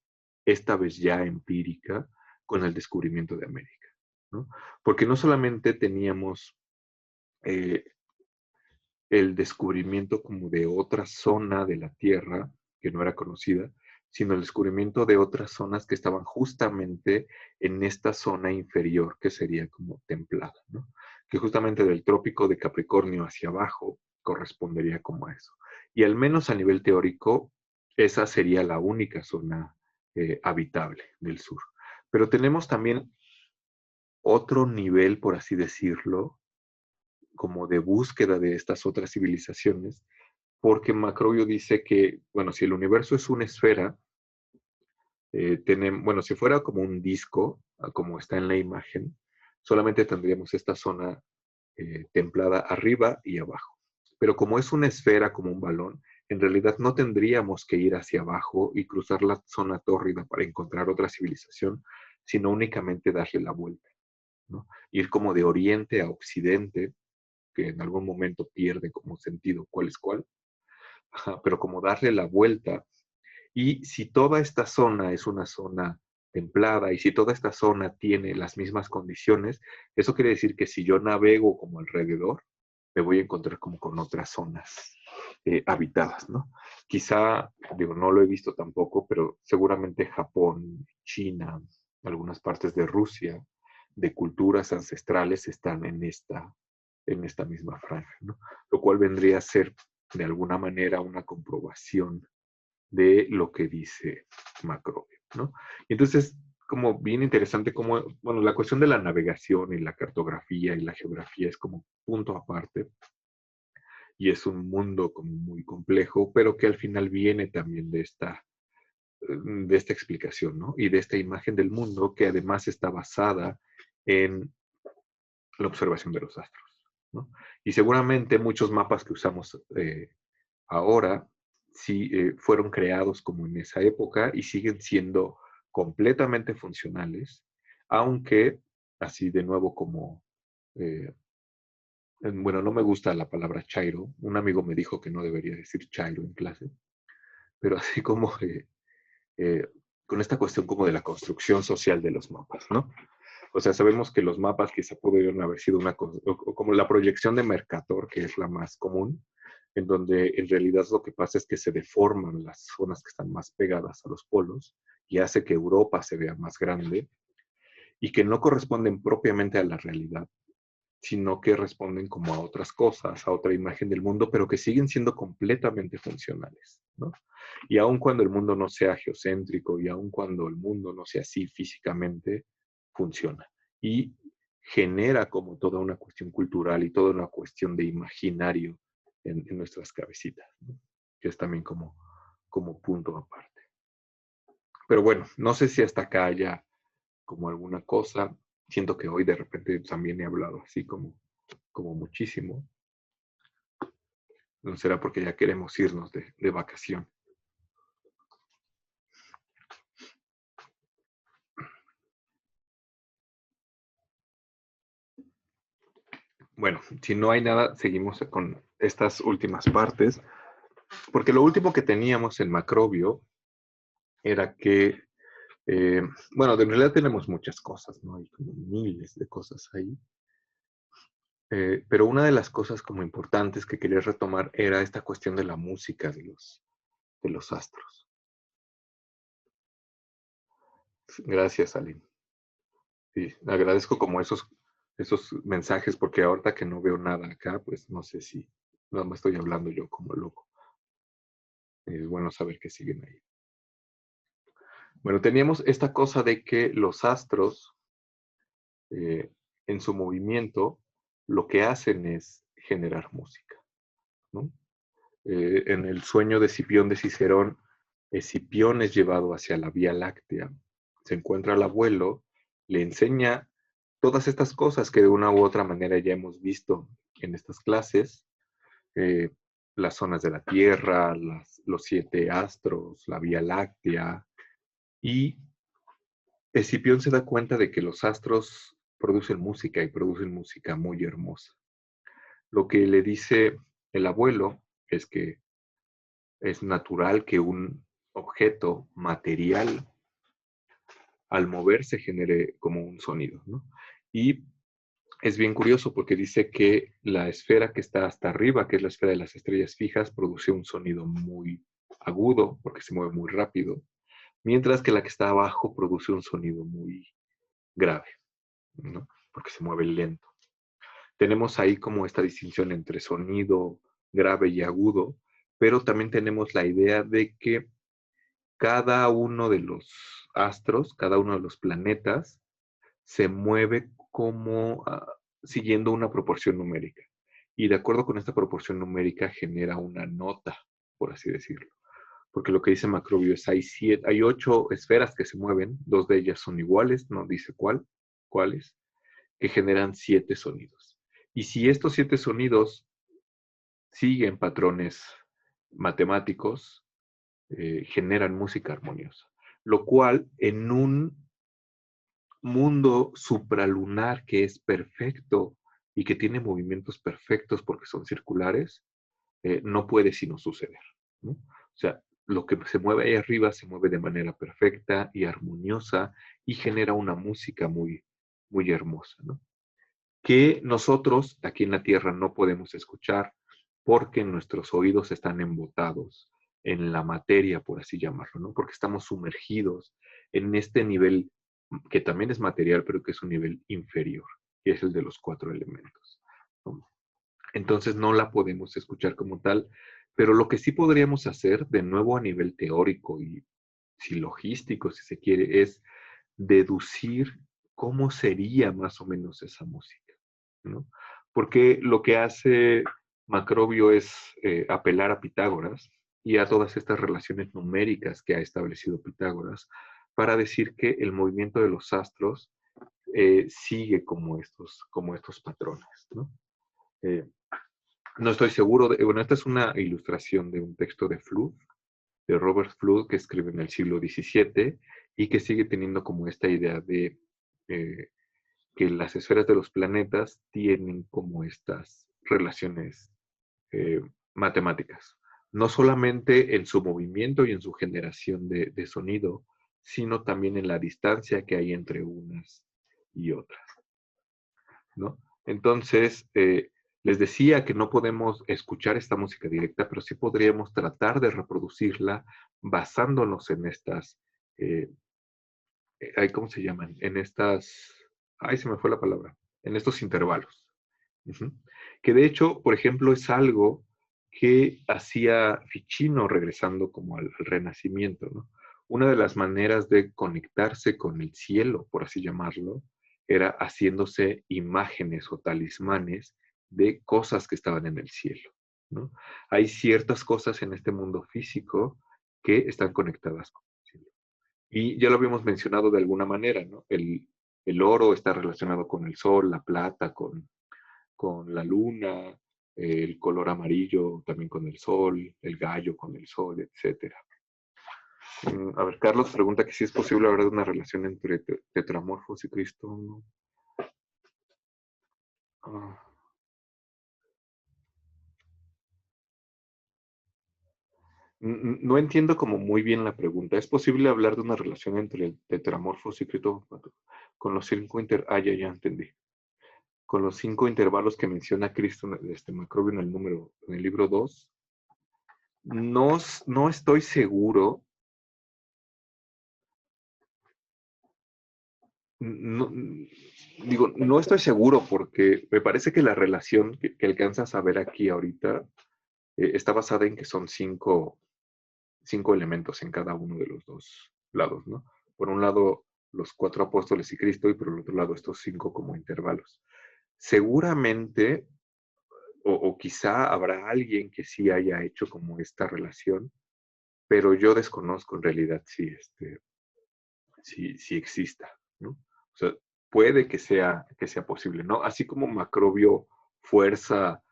esta vez ya empírica, con el descubrimiento de América, ¿no? Porque no solamente teníamos eh, el descubrimiento como de otra zona de la Tierra que no era conocida, sino el descubrimiento de otras zonas que estaban justamente en esta zona inferior que sería como templada, ¿no? Que justamente del trópico de Capricornio hacia abajo correspondería como a eso. Y al menos a nivel teórico, esa sería la única zona habitable del sur. Pero tenemos también otro nivel, por así decirlo, como de búsqueda de estas otras civilizaciones, porque Macrobio dice que, bueno, si el universo es una esfera, bueno, si fuera como un disco, como está en la imagen, solamente tendríamos esta zona templada arriba y abajo. Pero como es una esfera, como un balón, en realidad no tendríamos que ir hacia abajo y cruzar la zona tórrida para encontrar otra civilización, sino únicamente darle la vuelta, ¿no? Ir como de oriente a occidente, que en algún momento pierde como sentido cuál es cuál, pero como darle la vuelta. Y si toda esta zona es una zona templada y si toda esta zona tiene las mismas condiciones, eso quiere decir que si yo navego como alrededor, me voy a encontrar como con otras zonas habitadas, ¿no? Quizá, digo, no lo he visto tampoco, pero seguramente Japón, China, algunas partes de Rusia, de culturas ancestrales están en esta misma franja, ¿no? Lo cual vendría a ser de alguna manera una comprobación de lo que dice Macrobio, ¿no? Y entonces, como bien interesante, como, bueno, la cuestión de la navegación y la cartografía y la geografía es como punto aparte y es un mundo como muy complejo, pero que al final viene también de esta explicación, ¿no? Y de esta imagen del mundo que además está basada en la observación de los astros, ¿no? Y seguramente muchos mapas que usamos ahora sí fueron creados como en esa época y siguen siendo completamente funcionales, aunque así de nuevo como, eh, bueno, no me gusta la palabra chairo, un amigo me dijo que no debería decir chairo en clase, pero así como eh, con esta cuestión como de la construcción social de los mapas, ¿no? O sea, sabemos que los mapas quizá pudieron haber sido o como la proyección de Mercator, que es la más común, en donde en realidad lo que pasa es que se deforman las zonas que están más pegadas a los polos y hace que Europa se vea más grande y que no corresponden propiamente a la realidad, sino que responden como a otras cosas, a otra imagen del mundo, pero que siguen siendo completamente funcionales, ¿no? Y aun cuando el mundo no sea geocéntrico y aun cuando el mundo no sea así físicamente, funciona. Y genera como toda una cuestión cultural y toda una cuestión de imaginario en nuestras cabecitas, ¿no? Que es también como punto aparte. Pero bueno, no sé si hasta acá haya como alguna cosa. Siento que hoy de repente también he hablado así como muchísimo. No será porque ya queremos irnos de vacación. Bueno, si no hay nada, seguimos con estas últimas partes, porque lo último que teníamos en Macrobio era que, bueno, en realidad tenemos muchas cosas, ¿no? Hay como miles de cosas ahí. Pero una de las cosas como importantes que quería retomar era esta cuestión de la música de los astros. Gracias, Aline. Sí, agradezco como esos mensajes, porque ahorita que no veo nada acá, pues no sé si nada más estoy hablando yo como loco. Es bueno saber que siguen ahí. Bueno, teníamos esta cosa de que los astros, eh, en su movimiento, lo que hacen es generar música, ¿no? En el sueño de Escipión de Cicerón, Escipión es llevado hacia la Vía Láctea, se encuentra al abuelo, le enseña todas estas cosas que de una u otra manera ya hemos visto en estas clases, las zonas de la Tierra, los 7 astros, la Vía Láctea, y Escipión se da cuenta de que los astros producen música y producen música muy hermosa. Lo que le dice el abuelo es que es natural que un objeto material al moverse genere como un sonido, ¿no? Y es bien curioso porque dice que la esfera que está hasta arriba, que es la esfera de las estrellas fijas, produce un sonido muy agudo porque se mueve muy rápido, mientras que la que está abajo produce un sonido muy grave, ¿no? Porque se mueve lento. Tenemos ahí como esta distinción entre sonido grave y agudo, pero también tenemos la idea de que cada uno de los astros, cada uno de los planetas, se mueve como siguiendo una proporción numérica. Y de acuerdo con esta proporción numérica genera una nota, por así decirlo. Porque lo que dice Macrobio es hay 8 esferas que se mueven, 2 de ellas son iguales, no dice cuáles, que generan 7 sonidos. Y si estos 7 sonidos siguen patrones matemáticos, generan música armoniosa. Lo cual en un mundo supralunar que es perfecto y que tiene movimientos perfectos porque son circulares, no puede sino suceder, ¿no? O sea, lo que se mueve ahí arriba se mueve de manera perfecta y armoniosa y genera una música muy, muy hermosa, ¿no? Que nosotros aquí en la Tierra no podemos escuchar porque nuestros oídos están embotados en la materia, por así llamarlo, ¿no? Porque estamos sumergidos en este nivel que también es material, pero que es un nivel inferior, que es el de los 4 elementos, ¿no? Entonces no la podemos escuchar como tal, pero lo que sí podríamos hacer, de nuevo a nivel teórico y silogístico, si se quiere, es deducir cómo sería más o menos esa música, ¿no? Porque lo que hace Macrobio es apelar a Pitágoras y a todas estas relaciones numéricas que ha establecido Pitágoras para decir que el movimiento de los astros sigue como estos patrones, ¿no? Eh, no estoy seguro, bueno, esta es una ilustración de un texto de Flood, de Robert Flood, que escribe en el siglo XVII y que sigue teniendo como esta idea de eh, que las esferas de los planetas tienen como estas relaciones eh, matemáticas, no solamente en su movimiento y en su generación de sonido, sino también en la distancia que hay entre unas y otras, ¿no? Entonces, les decía que no podemos escuchar esta música directa, pero sí podríamos tratar de reproducirla basándonos en estas, eh, ¿cómo se llaman? En estas, ay, se me fue la palabra, en estos intervalos. Ujú. Que de hecho, por ejemplo, es algo que hacía Ficino regresando como al Renacimiento, ¿no? Una de las maneras de conectarse con el cielo, por así llamarlo, era haciéndose imágenes o talismanes de cosas que estaban en el cielo, ¿no? Hay ciertas cosas en este mundo físico que están conectadas con el cielo. Y ya lo habíamos mencionado de alguna manera, ¿no? El oro está relacionado con el sol, la plata con la luna, el color amarillo también con el sol, el gallo con el sol, etcétera. A ver, Carlos pregunta que si es posible hablar de una relación entre tetramorfos y Cristo. ¿No? Ah, no entiendo como muy bien la pregunta. ¿Es posible hablar de una relación entre el tetramorfos y Cristo con los 5 ya, ya entendí. Con los 5 intervalos que menciona Cristo, Macrobio en el en el libro 2? No, no estoy seguro. No, digo, no estoy seguro porque me parece que la relación que alcanzas a ver aquí ahorita está basada en que son 5 elementos en cada uno de los dos lados, ¿no? Por un lado, los 4 apóstoles y Cristo, y por el otro lado, estos 5 como intervalos. Seguramente, o quizá habrá alguien que sí haya hecho como esta relación, pero yo desconozco en realidad si exista, ¿no? O sea, puede que sea posible, ¿no? Así como Macrobio fuerza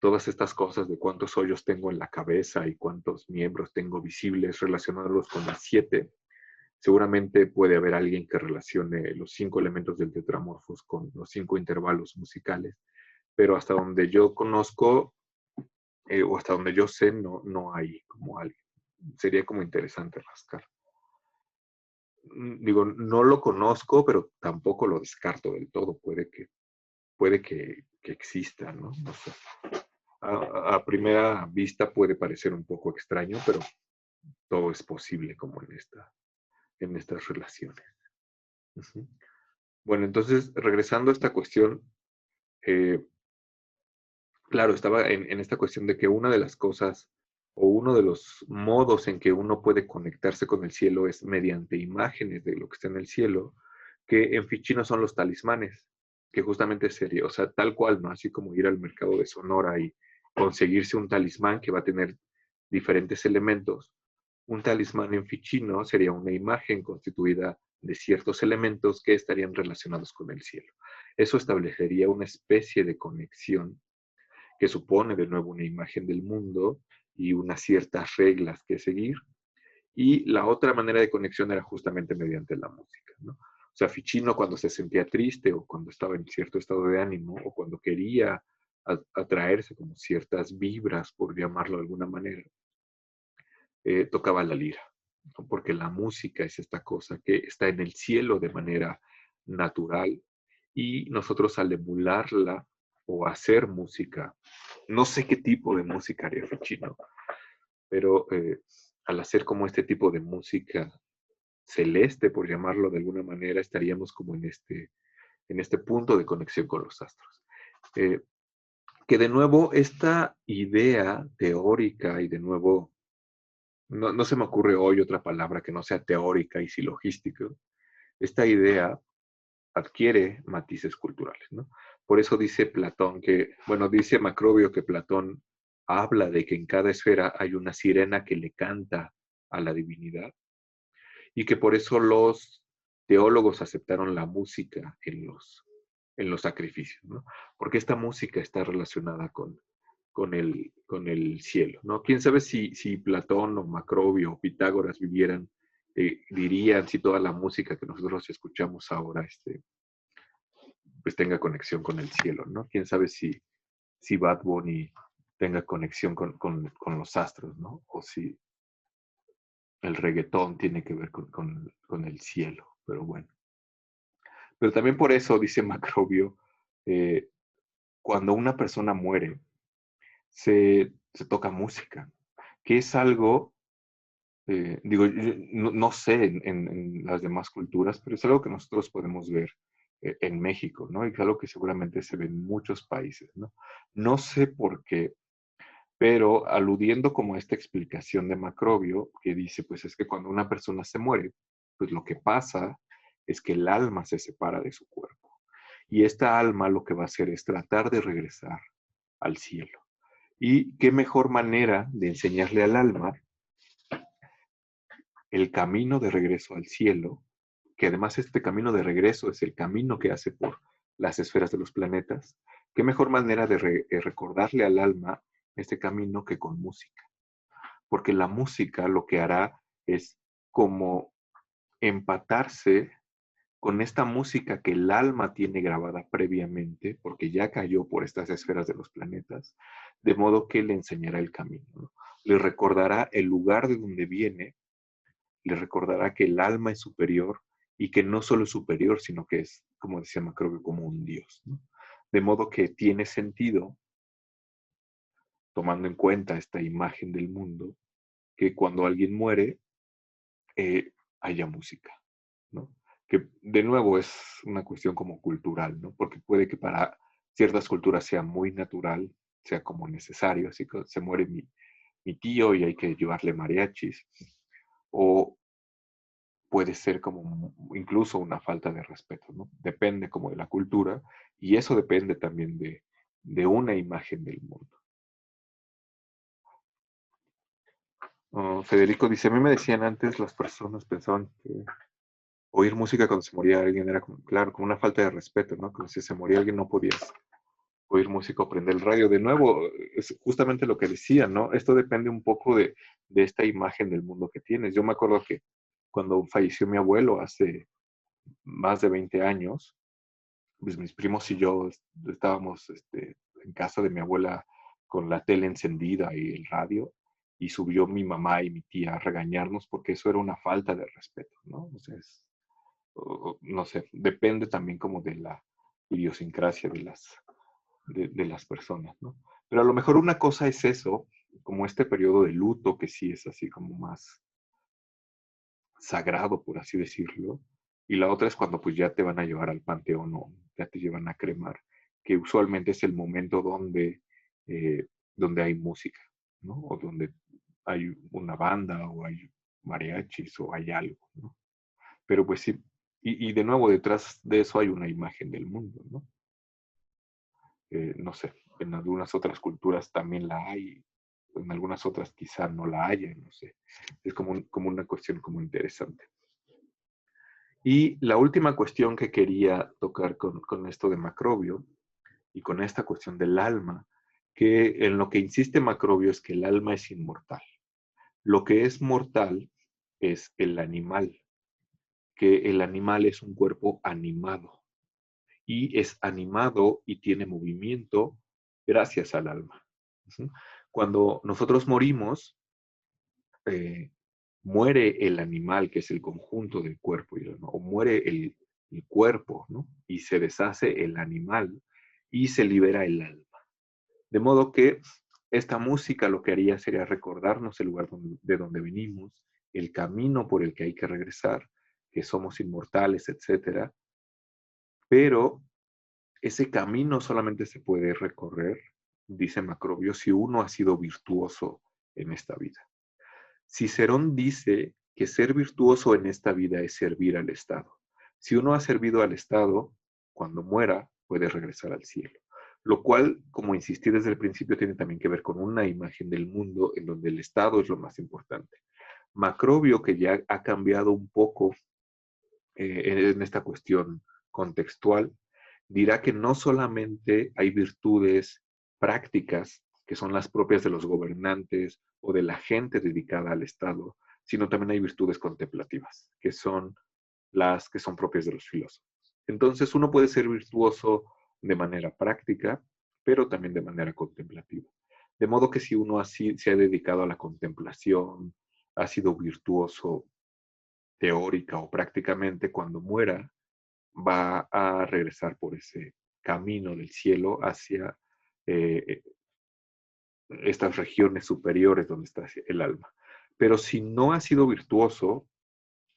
todas estas cosas de cuántos hoyos tengo en la cabeza y cuántos miembros tengo visibles, relacionarlos con el 7, seguramente puede haber alguien que relacione los 5 elementos del Tetramorphos con los 5 intervalos musicales, pero hasta donde yo conozco, o hasta donde yo sé, no hay como alguien. Sería como interesante rascar. Digo, no lo conozco, pero tampoco lo descarto del todo. Puede que exista, ¿no? No sé. A primera vista puede parecer un poco extraño, pero todo es posible como en estas relaciones. Ujú. Bueno, entonces, regresando a esta cuestión, eh, claro, estaba en esta cuestión de que una de las cosas o uno de los modos en que uno puede conectarse con el cielo es mediante imágenes de lo que está en el cielo, que en fichino son los talismanes, que justamente sería, o sea, tal cual, ¿no? Así como ir al mercado de Sonora y conseguirse un talismán que va a tener diferentes elementos. Un talismán en fichino sería una imagen constituida de ciertos elementos que estarían relacionados con el cielo. Eso establecería una especie de conexión que supone de nuevo una imagen del mundo y unas ciertas reglas que seguir. Y la otra manera de conexión era justamente mediante la música, ¿no? O sea, Ficino cuando se sentía triste o cuando estaba en cierto estado de ánimo o cuando quería atraerse como ciertas vibras, por llamarlo de alguna manera, tocaba la lira, ¿no? Porque la música es esta cosa que está en el cielo de manera natural y nosotros al emularla o hacer música, no sé qué tipo de música haría Ficino, pero al hacer como este tipo de música celeste, por llamarlo de alguna manera, estaríamos como en este punto de conexión con los astros. Eh, que de nuevo, esta idea teórica y de nuevo, no se me ocurre hoy otra palabra que no sea teórica y silogística, esta idea adquiere matices culturales, ¿no? Por eso dice Platón que, bueno, dice Macrobio que Platón habla de que en cada esfera hay una sirena que le canta a la divinidad y que por eso los teólogos aceptaron la música en los sacrificios, ¿no? Porque esta música está relacionada con el cielo, ¿no? Quién sabe si Platón o Macrobio o Pitágoras vivieran, dirían si toda la música que nosotros escuchamos ahora pues tenga conexión con el cielo, ¿no? Quién sabe si Bad Bunny tenga conexión con los astros, ¿no? O si el reggaetón tiene que ver con el cielo, pero bueno. Pero también por eso, dice Macrobio, eh, cuando una persona muere, se toca música, que es algo, digo, yo no sé en las demás culturas, pero es algo que nosotros podemos ver en México, ¿no? Y es algo que seguramente se ve en muchos países, ¿no? No sé por qué, pero aludiendo como a esta explicación de Macrobio, que dice, pues es que cuando una persona se muere, pues lo que pasa es que el alma se separa de su cuerpo. Y esta alma lo que va a hacer es tratar de regresar al cielo. Y qué mejor manera de enseñarle al alma el camino de regreso al cielo, que además este camino de regreso es el camino que hace por las esferas de los planetas. Qué mejor manera de recordarle al alma este camino que con música. Porque la música lo que hará es como empatarse con esta música que el alma tiene grabada previamente, porque ya cayó por estas esferas de los planetas, de modo que le enseñará el camino, ¿no? Le recordará el lugar de donde viene, le recordará que el alma es superior y que no solo es superior, sino que es, como decía Macrobio, como un dios, ¿no? De modo que tiene sentido, tomando en cuenta esta imagen del mundo, que cuando alguien muere, haya música, ¿no? Que de nuevo es una cuestión como cultural, ¿no? Porque puede que para ciertas culturas sea muy natural, sea como necesario, así que se muere mi tío y hay que llevarle mariachis, o puede ser como incluso una falta de respeto, ¿no? Depende como de la cultura y eso depende también de una imagen del mundo. Federico dice, a mí me decían antes, las personas pensaban que oír música cuando se moría alguien era como, claro, como una falta de respeto, ¿no? Como si se moría alguien no podías oír música o prender el radio. De nuevo, es justamente lo que decía, ¿no? Esto depende un poco de esta imagen del mundo que tienes. Yo me acuerdo que cuando falleció mi abuelo hace más de 20 años, pues mis primos y yo estábamos en casa de mi abuela con la tele encendida y el radio, y subió mi mamá y mi tía a regañarnos porque eso era una falta de respeto, ¿no? O sea, no sé, depende también como de la idiosincrasia de las personas, ¿no? Pero a lo mejor una cosa es eso, como este periodo de luto que sí es así como más sagrado, por así decirlo, y la otra es cuando pues ya te van a llevar al panteón o ya te llevan a cremar, que usualmente es el momento donde hay música, ¿no? O donde hay una banda o hay mariachis o hay algo, ¿no? Pero pues sí, y de nuevo detrás de eso hay una imagen del mundo, ¿no? No sé, en algunas otras culturas también la hay, en algunas otras quizá no la haya, no sé. Es como una cuestión como interesante. Y la última cuestión que quería tocar con esto de Macrobio y con esta cuestión del alma, que en lo que insiste Macrobio es que el alma es inmortal. Lo que es mortal es el animal, que el animal es un cuerpo animado y es animado y tiene movimiento gracias al alma. Cuando nosotros morimos, eh, muere el animal, que es el conjunto del cuerpo y el alma, o muere el cuerpo, ¿no? Y se deshace el animal y se libera el alma. De modo que esta música lo que haría sería recordarnos el lugar de donde venimos, el camino por el que hay que regresar, que somos inmortales, etcétera. Pero ese camino solamente se puede recorrer, dice Macrobio, si uno ha sido virtuoso en esta vida. Cicerón dice que ser virtuoso en esta vida es servir al Estado. Si uno ha servido al Estado, cuando muera puede regresar al cielo. Lo cual, como insistí desde el principio, tiene también que ver con una imagen del mundo en donde el Estado es lo más importante. Macrobio, que ya ha cambiado un poco en esta cuestión contextual, dirá que no solamente hay virtudes prácticas, que son las propias de los gobernantes o de la gente dedicada al Estado, sino también hay virtudes contemplativas, que son las que son propias de los filósofos. Entonces uno puede ser virtuoso de manera práctica, pero también de manera contemplativa. De modo que si uno así se ha dedicado a la contemplación, ha sido virtuoso teórica o prácticamente, cuando muera va a regresar por ese camino del cielo hacia eh, estas regiones superiores donde está el alma. Pero si no ha sido virtuoso,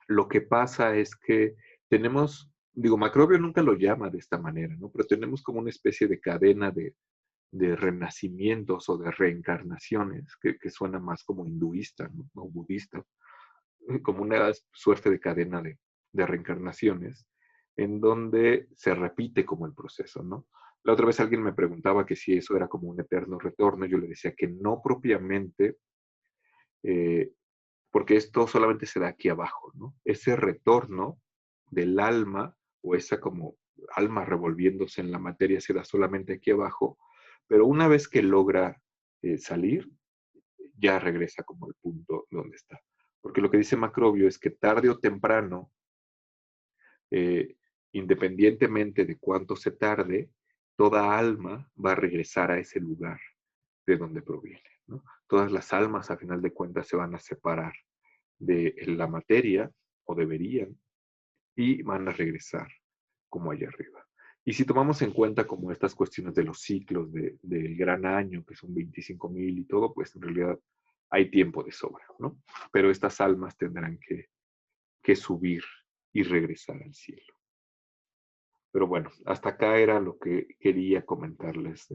lo que pasa es que tenemos, digo, Macrobio nunca lo llama de esta manera, ¿no? Pero tenemos como una especie de cadena de renacimientos o de reencarnaciones, que suena más como hinduista, ¿no? O budista, como una suerte de cadena de reencarnaciones, en donde se repite como el proceso, ¿no? La otra vez alguien me preguntaba que si eso era como un eterno retorno, yo le decía que no propiamente, eh, porque esto solamente se da aquí abajo, ¿no? Ese retorno del alma, o esa como alma revolviéndose en la materia, se da solamente aquí abajo, pero una vez que logra salir, ya regresa como al punto donde está. Porque lo que dice Macrobio es que tarde o temprano, eh, independientemente de cuánto se tarde, toda alma va a regresar a ese lugar de donde proviene, ¿no? Todas las almas, a final de cuentas, se van a separar de la materia, o deberían, y van a regresar como allá arriba. Y si tomamos en cuenta como estas cuestiones de los ciclos del gran año, que son 25,000 y todo, pues en realidad hay tiempo de sobra, ¿no? Pero estas almas tendrán que subir y regresar al cielo. Pero bueno, hasta acá era lo que quería comentarles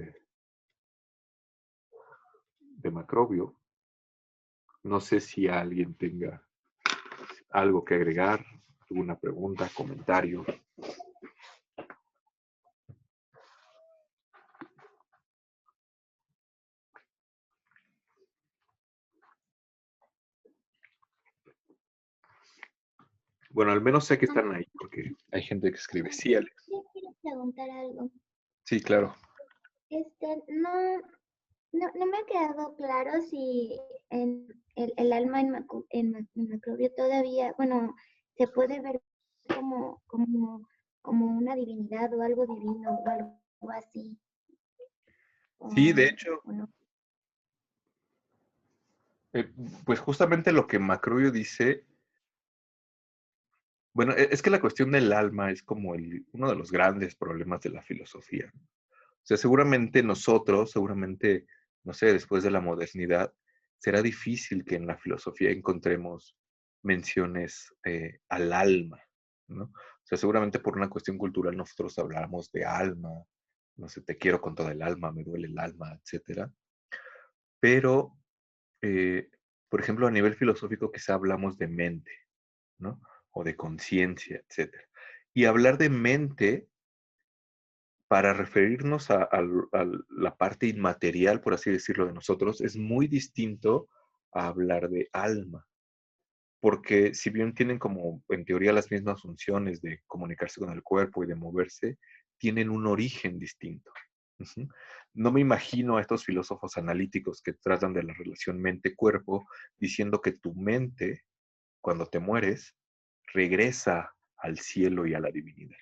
de Macrobio. No sé si alguien tenga algo que agregar, alguna pregunta, comentario. Bueno, al menos sé que están ahí, porque hay gente que escribe. Sí, Alex. Yo quiero preguntar algo. Sí, claro. No, no me ha quedado claro si el alma en Macrobio todavía, bueno, se puede ver como, como, como una divinidad o algo divino o algo así, Sí, de hecho, o no. eh, pues justamente lo que Macrobio dice, bueno, es que la cuestión del alma es como uno de los grandes problemas de la filosofía. O sea, seguramente nosotros, seguramente, no sé, después de la modernidad, será difícil que en la filosofía encontremos menciones al alma, ¿no? O sea, seguramente por una cuestión cultural nosotros hablamos de alma, no sé, te quiero con toda el alma, me duele el alma, etcétera. Pero, eh, por ejemplo, a nivel filosófico quizá hablamos de mente, ¿no? O de conciencia, etcétera. Y hablar de mente para referirnos a la parte inmaterial, por así decirlo, de nosotros, es muy distinto a hablar de alma, porque si bien tienen como en teoría las mismas funciones de comunicarse con el cuerpo y de moverse, tienen un origen distinto. Ujú. No me imagino a estos filósofos analíticos que tratan de la relación mente-cuerpo diciendo que tu mente, cuando te mueres, regresa al cielo y a la divinidad,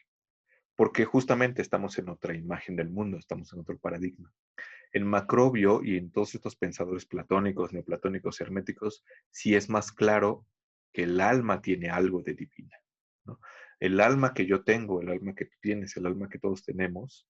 porque justamente estamos en otra imagen del mundo, estamos en otro paradigma. En Macrobio y en todos estos pensadores platónicos, neoplatónicos, herméticos, sí es más claro que el alma tiene algo de divina, ¿no? El alma que yo tengo, el alma que tú tienes, el alma que todos tenemos,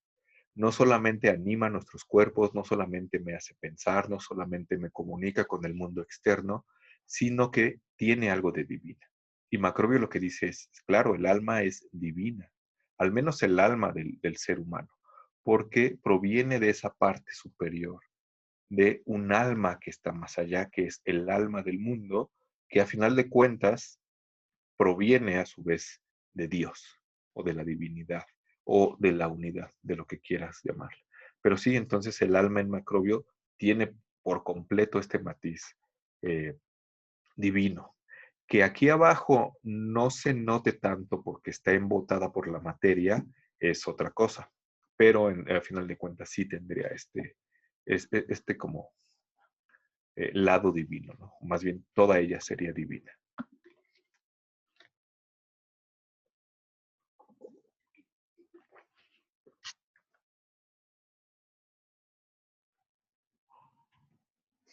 no solamente anima nuestros cuerpos, no solamente me hace pensar, no solamente me comunica con el mundo externo, sino que tiene algo de divina. Y Macrobio lo que dice es, claro, el alma es divina, al menos el alma del ser humano, porque proviene de esa parte superior, de un alma que está más allá, que es el alma del mundo, que a final de cuentas proviene a su vez de Dios o de la divinidad o de la unidad, de lo que quieras llamarle. Pero sí, entonces el alma en Macrobio tiene por completo este matiz eh, divino, que aquí abajo no se note tanto porque está embotada por la materia, es otra cosa, pero al final de cuentas sí tendría este como lado divino, ¿no? Más bien toda ella sería divina.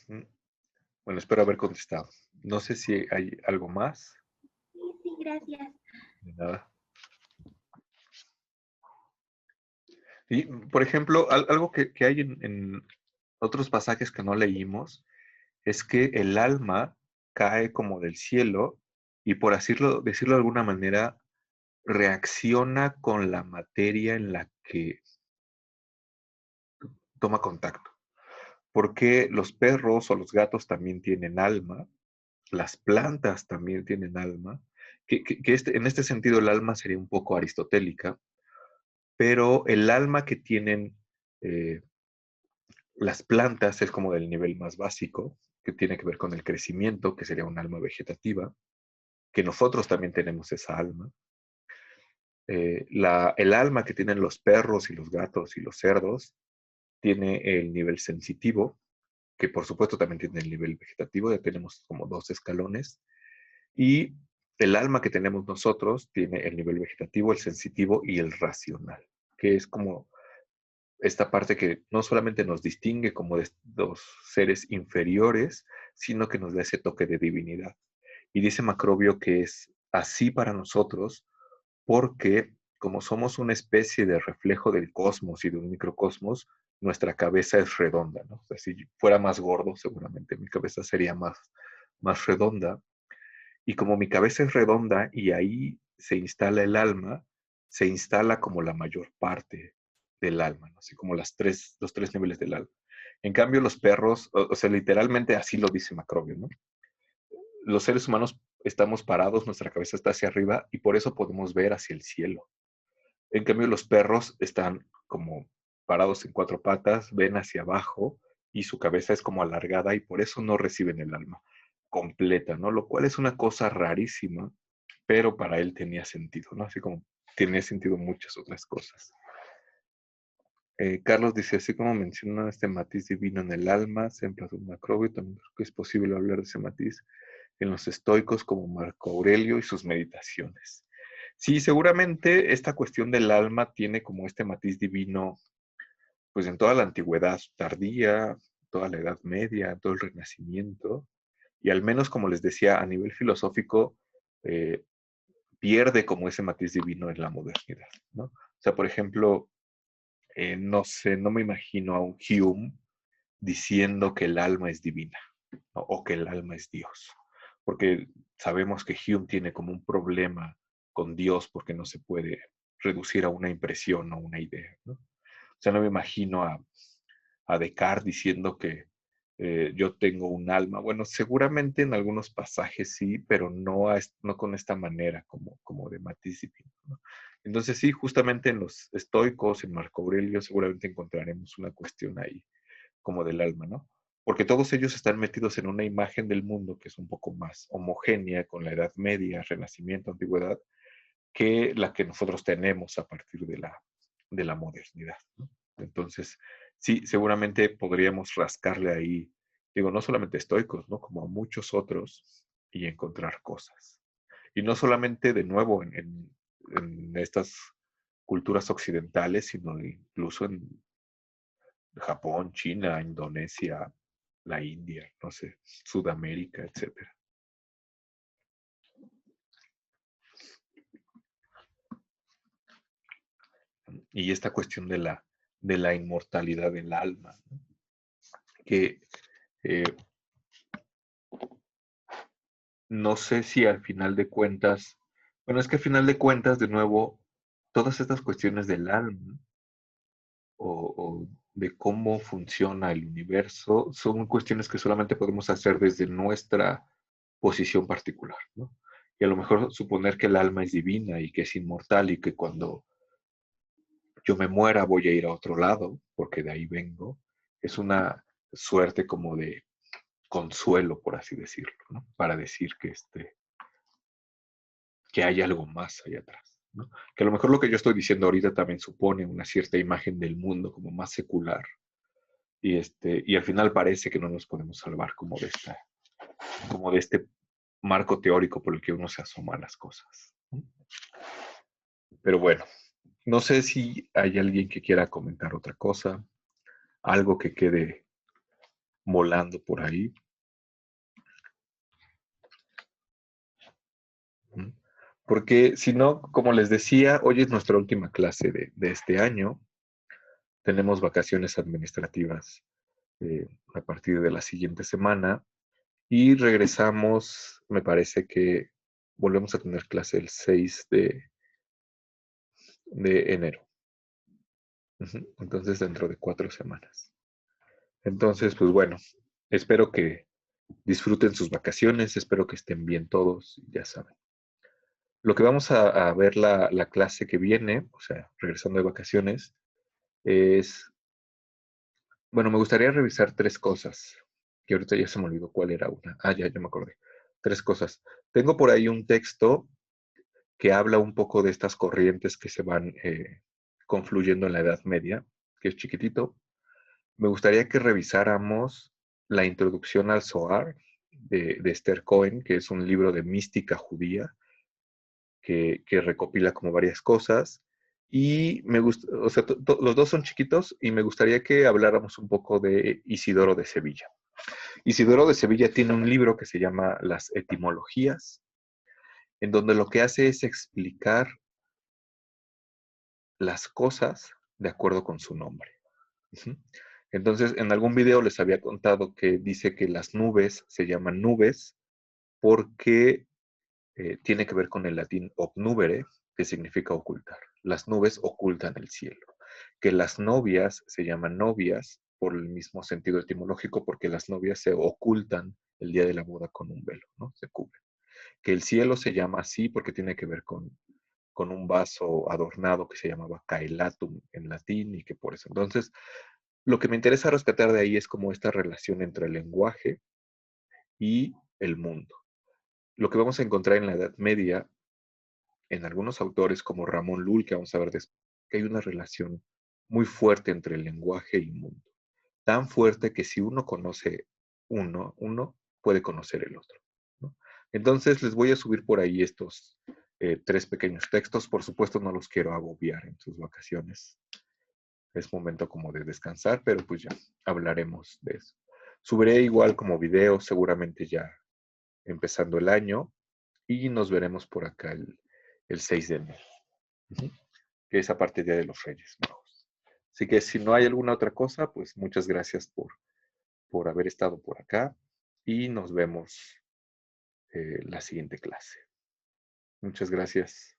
¿Mm? Bueno, espero haber contestado. No sé si hay algo más. Sí, sí, gracias. De nada. Y, por ejemplo, algo que hay en otros pasajes que no leímos es que el alma cae como del cielo y por decirlo de alguna manera, reacciona con la materia en la que toma contacto. Porque los perros o los gatos también tienen alma, las plantas también tienen alma, en este sentido el alma sería un poco aristotélica, pero el alma que tienen eh, las plantas es como del nivel más básico, que tiene que ver con el crecimiento, que sería un alma vegetativa, que nosotros también tenemos esa alma. El alma que tienen los perros y los gatos y los cerdos tiene el nivel sensitivo, que por supuesto también tiene el nivel vegetativo, ya tenemos como dos escalones. Y el alma que tenemos nosotros tiene el nivel vegetativo, el sensitivo y el racional, que es como esta parte que no solamente nos distingue como de los seres inferiores, sino que nos da ese toque de divinidad. Y dice Macrobio que es así para nosotros porque como somos una especie de reflejo del cosmos y de un microcosmos, nuestra cabeza es redonda, ¿no? O sea, si fuera más gordo, seguramente mi cabeza sería más redonda. Y como mi cabeza es redonda y ahí se instala el alma, se instala como la mayor parte del alma, ¿no? Así como los tres niveles del alma. En cambio, los perros, o sea, literalmente así lo dice Macrobio, ¿no? Los seres humanos estamos parados, nuestra cabeza está hacia arriba y por eso podemos ver hacia el cielo. En cambio, los perros están como parados en cuatro patas, ven hacia abajo y su cabeza es como alargada y por eso no reciben el alma completa, ¿no? Lo cual es una cosa rarísima, pero para él tenía sentido, ¿no? Así como tenía sentido muchas otras cosas. Carlos dice, así como menciona este matiz divino en el alma, se plasma un macrobio, también creo que es posible hablar de ese matiz en los estoicos como Marco Aurelio y sus meditaciones. Sí, seguramente esta cuestión del alma tiene como este matiz divino, pues en toda la antigüedad tardía, toda la Edad Media, todo el Renacimiento, y al menos, como les decía, a nivel filosófico, eh, pierde como ese matiz divino en la modernidad, ¿no? O sea, por ejemplo, no sé, no me imagino a un Hume diciendo que el alma es divina, ¿no? O que el alma es Dios, porque sabemos que Hume tiene como un problema con Dios porque no se puede reducir a una impresión o una idea, ¿no? O sea, no me imagino a Descartes diciendo que yo tengo un alma. Bueno, seguramente en algunos pasajes sí, pero no, no con esta manera como de matiz divino, ¿no? Entonces sí, justamente en los estoicos, en Marco Aurelio, seguramente encontraremos una cuestión ahí como del alma, ¿no? Porque todos ellos están metidos en una imagen del mundo que es un poco más homogénea con la Edad Media, Renacimiento, Antigüedad, que la que nosotros tenemos a partir de la modernidad, ¿no? Entonces, sí, seguramente podríamos rascarle ahí, digo, no solamente estoicos, ¿no? Como a muchos otros y encontrar cosas. Y no solamente de nuevo en estas culturas occidentales, sino incluso en Japón, China, Indonesia, la India, no sé, Sudamérica, etcétera. Y esta cuestión de la inmortalidad del alma, ¿no? Que eh, no sé si al final de cuentas, bueno, es que al final de cuentas, de nuevo, todas estas cuestiones del alma o de cómo funciona el universo son cuestiones que solamente podemos hacer desde nuestra posición particular, ¿no? Y a lo mejor suponer que el alma es divina y que es inmortal y que cuando yo me muera voy a ir a otro lado, porque de ahí vengo, es una suerte como de consuelo, por así decirlo, ¿no? Para decir que hay algo más allá atrás, ¿no? Que a lo mejor lo que yo estoy diciendo ahorita también supone una cierta imagen del mundo como más secular y al final parece que no nos podemos salvar como de este marco teórico por el que uno se asoma a las cosas, ¿no? Pero bueno, no sé si hay alguien que quiera comentar otra cosa, algo que quede volando por ahí. Porque si no, como les decía, hoy es nuestra última clase de este año. Tenemos vacaciones administrativas a partir de la siguiente semana y regresamos, me parece que volvemos a tener clase el 6 de enero. Entonces, dentro de 4 semanas. Entonces, pues bueno, espero que disfruten sus vacaciones, espero que estén bien todos, ya saben. Lo que vamos a ver la clase que viene, o sea, regresando de vacaciones, es, bueno, me gustaría revisar 3 cosas, que ahorita ya se me olvidó cuál era una. Ah, ya me acordé. 3 cosas. Tengo por ahí un texto que habla un poco de estas corrientes que se van confluyendo en la Edad Media, que es chiquitito. Me gustaría que revisáramos la introducción al Zohar de Esther Cohen, que es un libro de mística judía que recopila como varias cosas. Y me gusta, o sea, los dos son chiquitos y me gustaría que habláramos un poco de Isidoro de Sevilla. Isidoro de Sevilla tiene un libro que se llama Las Etimologías, en donde lo que hace es explicar las cosas de acuerdo con su nombre. Ujú. Entonces, en algún video les había contado que dice que las nubes se llaman nubes porque tiene que ver con el latín obnubere, que significa ocultar. Las nubes ocultan el cielo. Que las novias se llaman novias por el mismo sentido etimológico, porque las novias se ocultan el día de la boda con un velo, ¿no? Se cubren. Que el cielo se llama así porque tiene que ver con un vaso adornado que se llamaba caelatum en latín y que por eso. Entonces, lo que me interesa rescatar de ahí es como esta relación entre el lenguaje y el mundo. Lo que vamos a encontrar en la Edad Media, en algunos autores como Ramón Lull, que vamos a ver después, que hay una relación muy fuerte entre el lenguaje y el mundo. Tan fuerte que si uno conoce uno puede conocer el otro, ¿no? Entonces les voy a subir por ahí estos 3 pequeños textos. Por supuesto no los quiero agobiar en sus vacaciones. Es momento como de descansar, pero pues ya hablaremos de eso. Subiré igual como video, seguramente ya empezando el año, y nos veremos por acá el 6 de enero, ujú, que es aparte Día de los Reyes Magos. Así que si no hay alguna otra cosa, pues muchas gracias por haber estado por acá y nos vemos la siguiente clase. Muchas gracias.